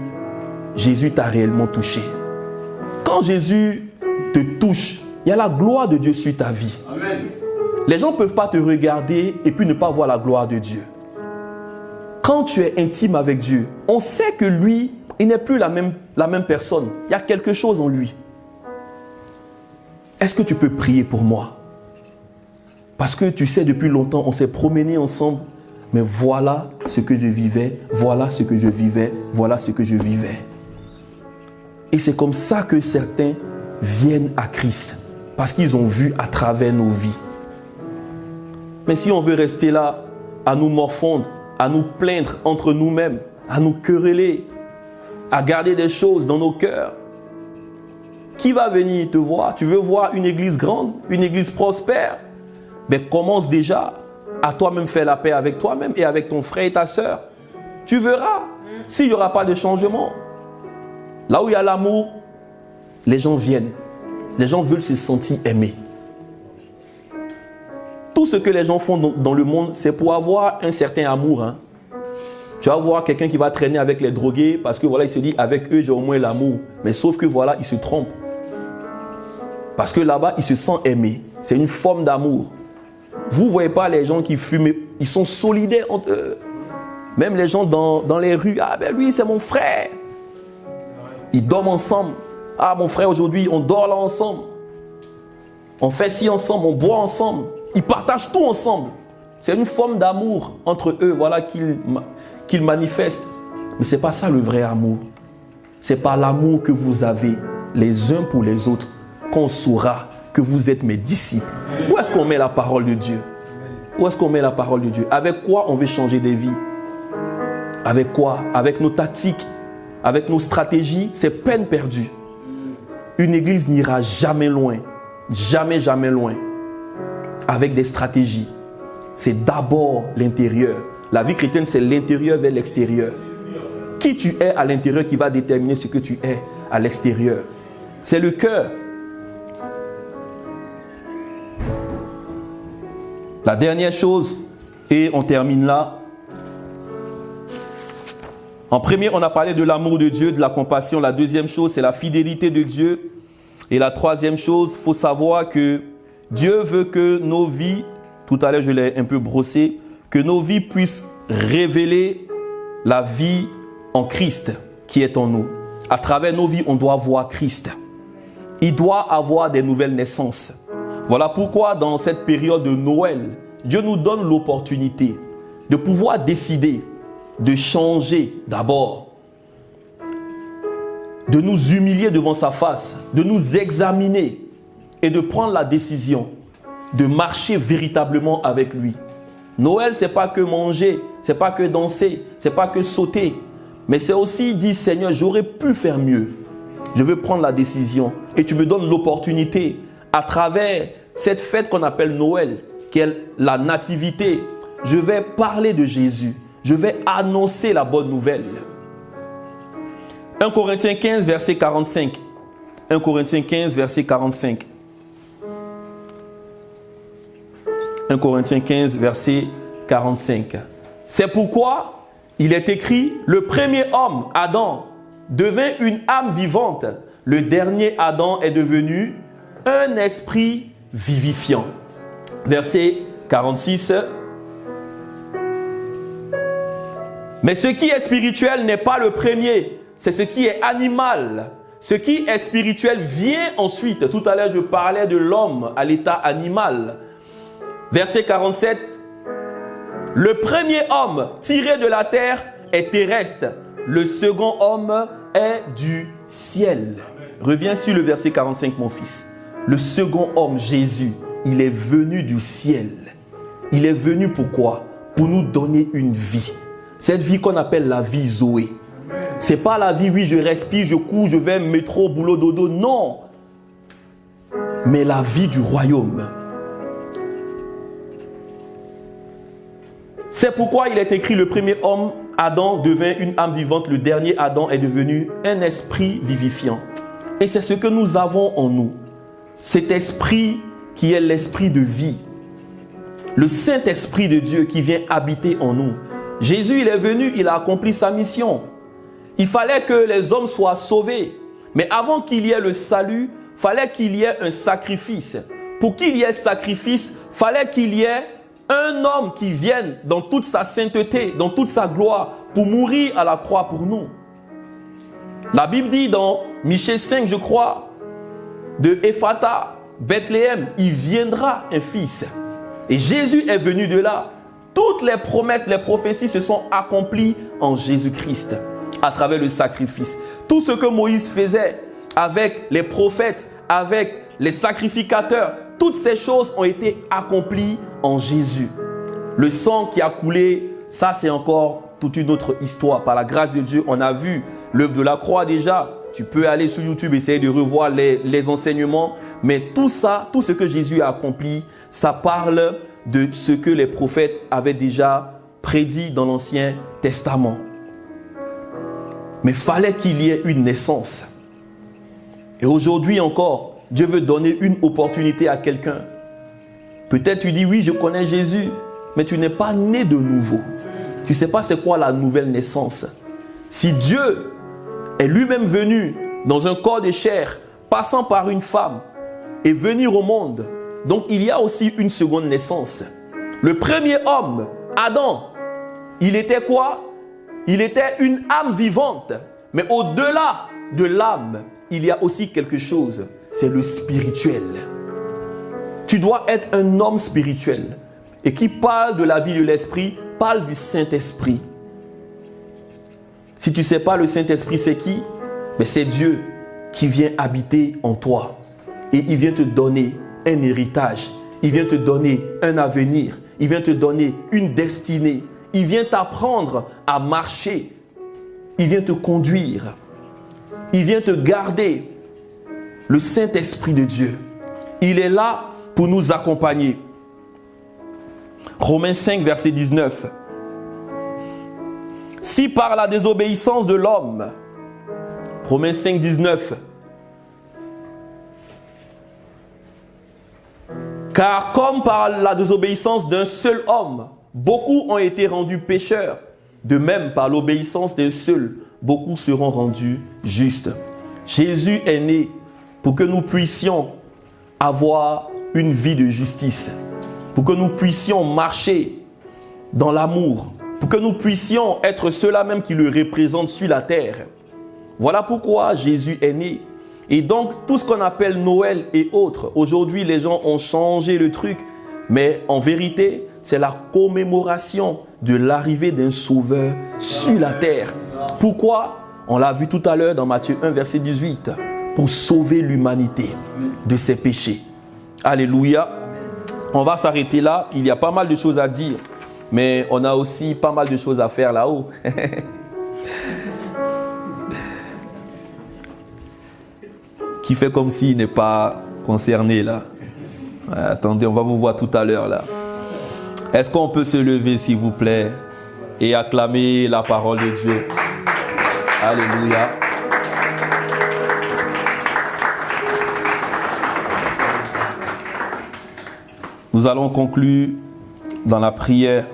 Jésus t'a réellement touché. Quand Jésus te touche, il y a la gloire de Dieu sur ta vie. Amen. Les gens ne peuvent pas te regarder et puis ne pas voir la gloire de Dieu. Quand tu es intime avec Dieu, on sait que lui, il n'est plus la même personne. Il y a quelque chose en lui. Est-ce que tu peux prier pour moi? Parce que tu sais, depuis longtemps, on s'est promené ensemble. Mais voilà ce que je vivais, voilà ce que je vivais, voilà ce que je vivais. Et c'est comme ça que certains viennent à Christ. Parce qu'ils ont vu à travers nos vies. Mais si on veut rester là, à nous morfondre, à nous plaindre entre nous-mêmes, à nous quereller, à garder des choses dans nos cœurs, qui va venir te voir? Tu veux voir une église grande, une église prospère? Mais commence déjà à toi-même faire la paix avec toi-même et avec ton frère et ta soeur. Tu verras s'il n'y aura pas de changement. Là où il y a l'amour, les gens viennent. Les gens veulent se sentir aimés. Tout ce que les gens font dans le monde, c'est pour avoir un certain amour. Hein. Tu vas voir quelqu'un qui va traîner avec les drogués parce que voilà, il se dit avec eux j'ai au moins l'amour. Mais sauf que voilà, il se trompe. Parce que là-bas, il se sent aimé. C'est une forme d'amour. Vous ne voyez pas les gens qui fument, ils sont solidaires entre eux. Même les gens dans les rues, ah ben lui c'est mon frère. Ils dorment ensemble. Ah mon frère aujourd'hui on dort là ensemble. On fait ci ensemble, on boit ensemble. Ils partagent tout ensemble. C'est une forme d'amour entre eux, voilà qu'ils manifestent. Mais ce n'est pas ça le vrai amour. C'est par l'amour que vous avez les uns pour les autres qu'on saura que vous êtes mes disciples. Où est-ce qu'on met la parole de Dieu? Où est-ce qu'on met la parole de Dieu? Avec quoi on veut changer des vies? Avec quoi? Avec nos tactiques, avec nos stratégies, c'est peine perdue. Une église n'ira jamais loin, jamais, jamais loin, avec des stratégies. C'est d'abord l'intérieur. La vie chrétienne, c'est l'intérieur vers l'extérieur. Qui tu es à l'intérieur qui va déterminer ce que tu es à l'extérieur. C'est le cœur. La dernière chose, et on termine là. En premier, on a parlé de l'amour de Dieu, de la compassion. La deuxième chose, c'est la fidélité de Dieu. Et la troisième chose, il faut savoir que Dieu veut que nos vies, tout à l'heure je l'ai un peu brossé, que nos vies puissent révéler la vie en Christ qui est en nous. À travers nos vies, on doit voir Christ. il doit avoir des nouvelles naissances. Voilà pourquoi dans cette période de Noël, Dieu nous donne l'opportunité de pouvoir décider de changer d'abord, de nous humilier devant sa face, de nous examiner et de prendre la décision de marcher véritablement avec lui. Noël, ce n'est pas que manger, ce n'est pas que danser, ce n'est pas que sauter, mais c'est aussi dire, Seigneur, j'aurais pu faire mieux. Je veux prendre la décision et tu me donnes l'opportunité à travers cette fête qu'on appelle Noël, qui est la nativité. Je vais parler de Jésus. Je vais annoncer la bonne nouvelle. 1 Corinthiens 15, verset 45. 1 Corinthiens 15, verset 45. 1 Corinthiens 15, verset 45. C'est pourquoi il est écrit, le premier homme, Adam, devint une âme vivante. Le dernier Adam est devenu un esprit vivifiant. Verset 46. Mais ce qui est spirituel n'est pas le premier, c'est ce qui est animal. Ce qui est spirituel vient ensuite. Tout à l'heure, je parlais de l'homme à l'état animal. Verset 47. Le premier homme tiré de la terre est terrestre. Le second homme est du ciel. Reviens sur le verset 45, mon fils. Le second homme, Jésus, il est venu du ciel. Il est venu pourquoi? Pour nous donner une vie. Cette vie qu'on appelle la vie Zoé. Ce n'est pas la vie, oui, je respire, je cours, je vais métro, boulot, dodo. Non. Mais la vie du royaume. C'est pourquoi il est écrit, le premier homme, Adam, devint une âme vivante. Le dernier Adam est devenu un esprit vivifiant. Et c'est ce que nous avons en nous. Cet esprit qui est l'esprit de vie. Le Saint-Esprit de Dieu qui vient habiter en nous. Jésus, il est venu, il a accompli sa mission. Il fallait que les hommes soient sauvés. Mais avant qu'il y ait le salut, il fallait qu'il y ait un sacrifice. Pour qu'il y ait sacrifice, il fallait qu'il y ait un homme qui vienne dans toute sa sainteté, dans toute sa gloire, pour mourir à la croix pour nous. La Bible dit dans Michée 5, je crois, de Éphata, Bethléem, il viendra un fils. Et Jésus est venu de là. Toutes les promesses, les prophéties se sont accomplies en Jésus-Christ à travers le sacrifice. Tout ce que Moïse faisait avec les prophètes, avec les sacrificateurs, toutes ces choses ont été accomplies en Jésus. Le sang qui a coulé, ça c'est encore toute une autre histoire. Par la grâce de Dieu, on a vu l'œuvre de la croix déjà. Tu peux aller sur YouTube, essayer de revoir les enseignements. Mais tout ça, tout ce que Jésus a accompli, ça parle de ce que les prophètes avaient déjà prédit dans l'Ancien Testament. Mais fallait qu'il y ait une naissance. Et aujourd'hui encore, Dieu veut donner une opportunité à quelqu'un. Peut-être tu dis, oui, je connais Jésus, mais tu n'es pas né de nouveau. Tu ne sais pas c'est quoi la nouvelle naissance. Si Dieu est lui-même venu dans un corps de chair, passant par une femme et venir au monde, donc il y a aussi une seconde naissance. Le premier homme, Adam, il était quoi? Il était une âme vivante. Mais au-delà de l'âme, il y a aussi quelque chose. C'est le spirituel. Tu dois être un homme spirituel. Et qui parle de la vie de l'esprit, parle du Saint-Esprit. Si tu ne sais pas le Saint-Esprit, c'est qui? Mais c'est Dieu qui vient habiter en toi. Et il vient te donner un héritage. Il vient te donner un avenir. Il vient te donner une destinée. Il vient t'apprendre à marcher. Il vient te conduire. Il vient te garder. Le Saint-Esprit de Dieu, il est là pour nous accompagner. Romains 5, verset 19. Si par la désobéissance de l'homme, Romains 5, 19, car comme par la désobéissance d'un seul homme, beaucoup ont été rendus pécheurs, de même par l'obéissance d'un seul, beaucoup seront rendus justes. Jésus est né pour que nous puissions avoir une vie de justice, pour que nous puissions marcher dans l'amour, pour que nous puissions être ceux-là même qui le représentent sur la terre. Voilà pourquoi Jésus est né. Et donc, tout ce qu'on appelle Noël et autres, aujourd'hui, les gens ont changé le truc. Mais en vérité, c'est la commémoration de l'arrivée d'un sauveur sur la terre. Pourquoi? On l'a vu tout à l'heure dans Matthieu 1, verset 18. Pour sauver l'humanité de ses péchés. Alléluia. On va s'arrêter là. Il y a pas mal de choses à dire. Mais on a aussi pas mal de choses à faire là-haut. Qui fait comme s'il n'est pas concerné là. Attendez, on va vous voir tout à l'heure là. Est-ce qu'on peut se lever s'il vous plaît et acclamer la parole de Dieu? Alléluia. Nous allons conclure dans la prière.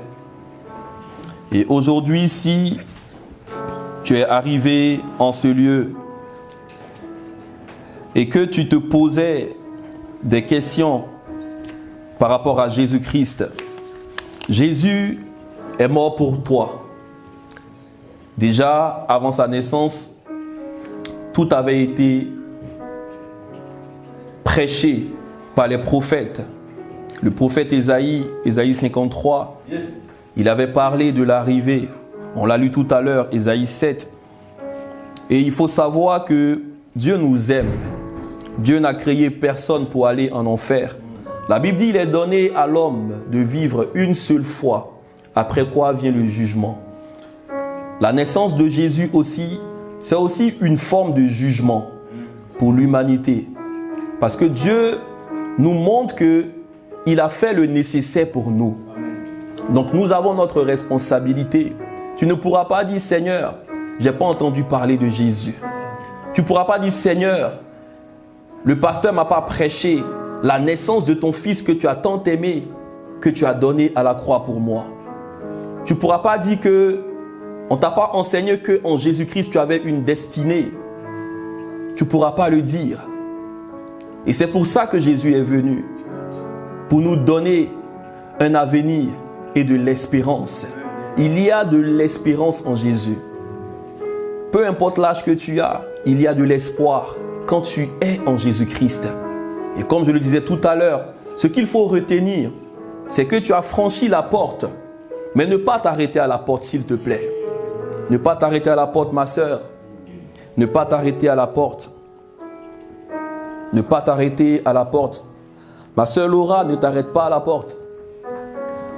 Et aujourd'hui, si tu es arrivé en ce lieu et que tu te posais des questions par rapport à Jésus-Christ, Jésus est mort pour toi. Déjà, avant sa naissance, tout avait été prêché par les prophètes. Le prophète Ésaïe 53, il avait parlé de l'arrivée. On l'a lu tout à l'heure, Ésaïe 7. Et il faut savoir que Dieu nous aime. Dieu n'a créé personne pour aller en enfer. La Bible dit qu'il est donné à l'homme de vivre une seule fois, après quoi vient le jugement. La naissance de Jésus aussi, c'est aussi une forme de jugement pour l'humanité. Parce que Dieu nous montre qu'il a fait le nécessaire pour nous. Donc nous avons notre responsabilité. Tu ne pourras pas dire, Seigneur, je n'ai pas entendu parler de Jésus. Tu ne pourras pas dire, Seigneur, le pasteur ne m'a pas prêché la naissance de ton fils que tu as tant aimé, que tu as donné à la croix pour moi. Tu ne pourras pas dire que on ne t'a pas enseigné qu'en Jésus-Christ tu avais une destinée. Tu ne pourras pas le dire. Et c'est pour ça que Jésus est venu. Pour nous donner un avenir et de l'espérance. Il y a de l'espérance en Jésus. Peu importe l'âge que tu as, il y a de l'espoir quand tu es en Jésus-Christ. Et comme je le disais tout à l'heure, ce qu'il faut retenir, c'est que tu as franchi la porte. Mais ne pas t'arrêter à la porte, s'il te plaît. Ne pas t'arrêter à la porte, ma soeur. Ne pas t'arrêter à la porte. Ne pas t'arrêter à la porte. Ma soeur Laura, ne t'arrête pas à la porte.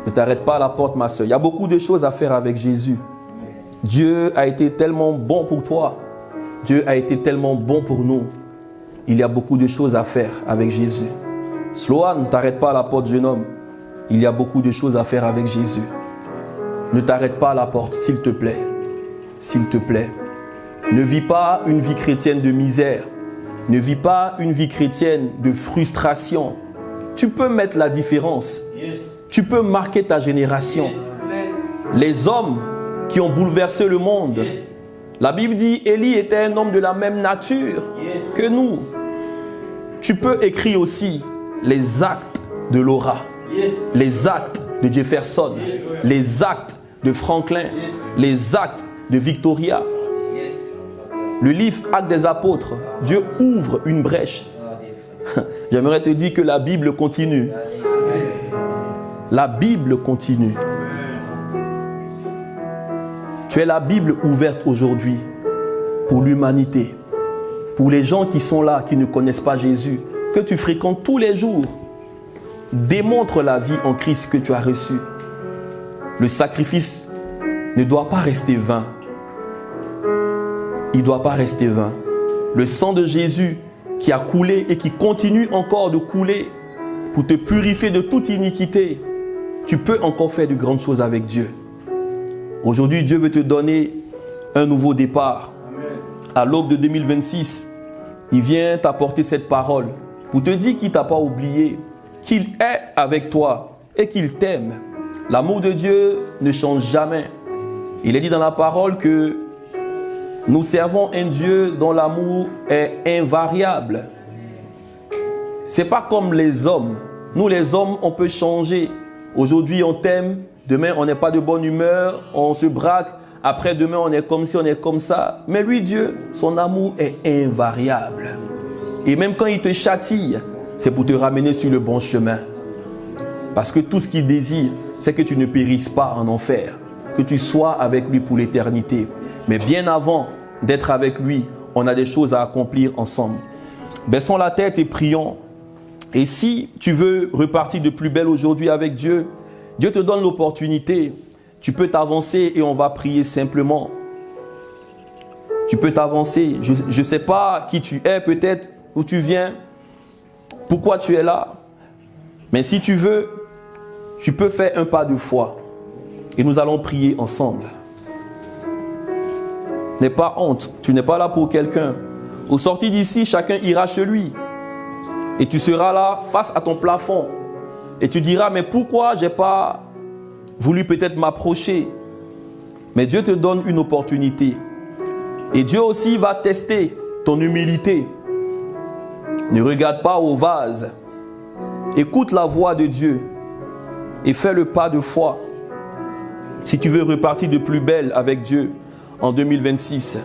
Ne t'arrête pas à la porte, ma soeur. Il y a beaucoup de choses à faire avec Jésus. Dieu a été tellement bon pour toi. Dieu a été tellement bon pour nous. Il y a beaucoup de choses à faire avec Jésus. Sloan, ne t'arrête pas à la porte, jeune homme. Il y a beaucoup de choses à faire avec Jésus. Ne t'arrête pas à la porte, s'il te plaît. S'il te plaît. Ne vis pas une vie chrétienne de misère. Ne vis pas une vie chrétienne de frustration. Tu peux mettre la différence. Tu peux marquer ta génération. Les hommes qui ont bouleversé le monde. La Bible dit Élie était un homme de la même nature que nous. Tu peux écrire aussi les actes de Laura, les actes de Jefferson, les actes de Franklin, les actes de Victoria. Le livre Actes des Apôtres, Dieu ouvre une brèche. J'aimerais te dire que la Bible continue. La Bible continue. Tu es la Bible ouverte aujourd'hui pour l'humanité, pour les gens qui sont là, qui ne connaissent pas Jésus, que tu fréquentes tous les jours. Démontre la vie en Christ que tu as reçue. Le sacrifice ne doit pas rester vain. Il ne doit pas rester vain. Le sang de Jésus qui a coulé et qui continue encore de couler pour te purifier de toute iniquité, tu peux encore faire de grandes choses avec Dieu. Aujourd'hui, Dieu veut te donner un nouveau départ. À l'aube de 2026, il vient t'apporter cette parole pour te dire qu'il ne t'a pas oublié, qu'il est avec toi et qu'il t'aime. L'amour de Dieu ne change jamais. Il est dit dans la parole que nous servons un Dieu dont l'amour est invariable. Ce n'est pas comme les hommes. Nous, les hommes, on peut changer. Aujourd'hui, on t'aime. Demain, on n'est pas de bonne humeur. On se braque. Après, demain, on est comme ci, on est comme ça. Mais lui, Dieu, son amour est invariable. Et même quand il te châtie, c'est pour te ramener sur le bon chemin. Parce que tout ce qu'il désire, c'est que tu ne périsses pas en enfer, que tu sois avec lui pour l'éternité. Mais bien avant d'être avec lui, on a des choses à accomplir ensemble. Baissons la tête et prions. Et si tu veux repartir de plus belle aujourd'hui avec Dieu, Dieu te donne l'opportunité. Tu peux t'avancer et on va prier simplement. Tu peux t'avancer. Je ne sais pas qui tu es, peut-être où tu viens, pourquoi tu es là. Mais si tu veux, tu peux faire un pas de foi. Et nous allons prier ensemble. N'aie pas honte. Tu n'es pas là pour quelqu'un. Au sortir d'ici, chacun ira chez lui. Et tu seras là face à ton plafond. Et tu diras, mais pourquoi je n'ai pas voulu peut-être m'approcher? Mais Dieu te donne une opportunité. Et Dieu aussi va tester ton humilité. Ne regarde pas au vase. Écoute la voix de Dieu. Et fais le pas de foi. Si tu veux repartir de plus belle avec Dieu en 2026.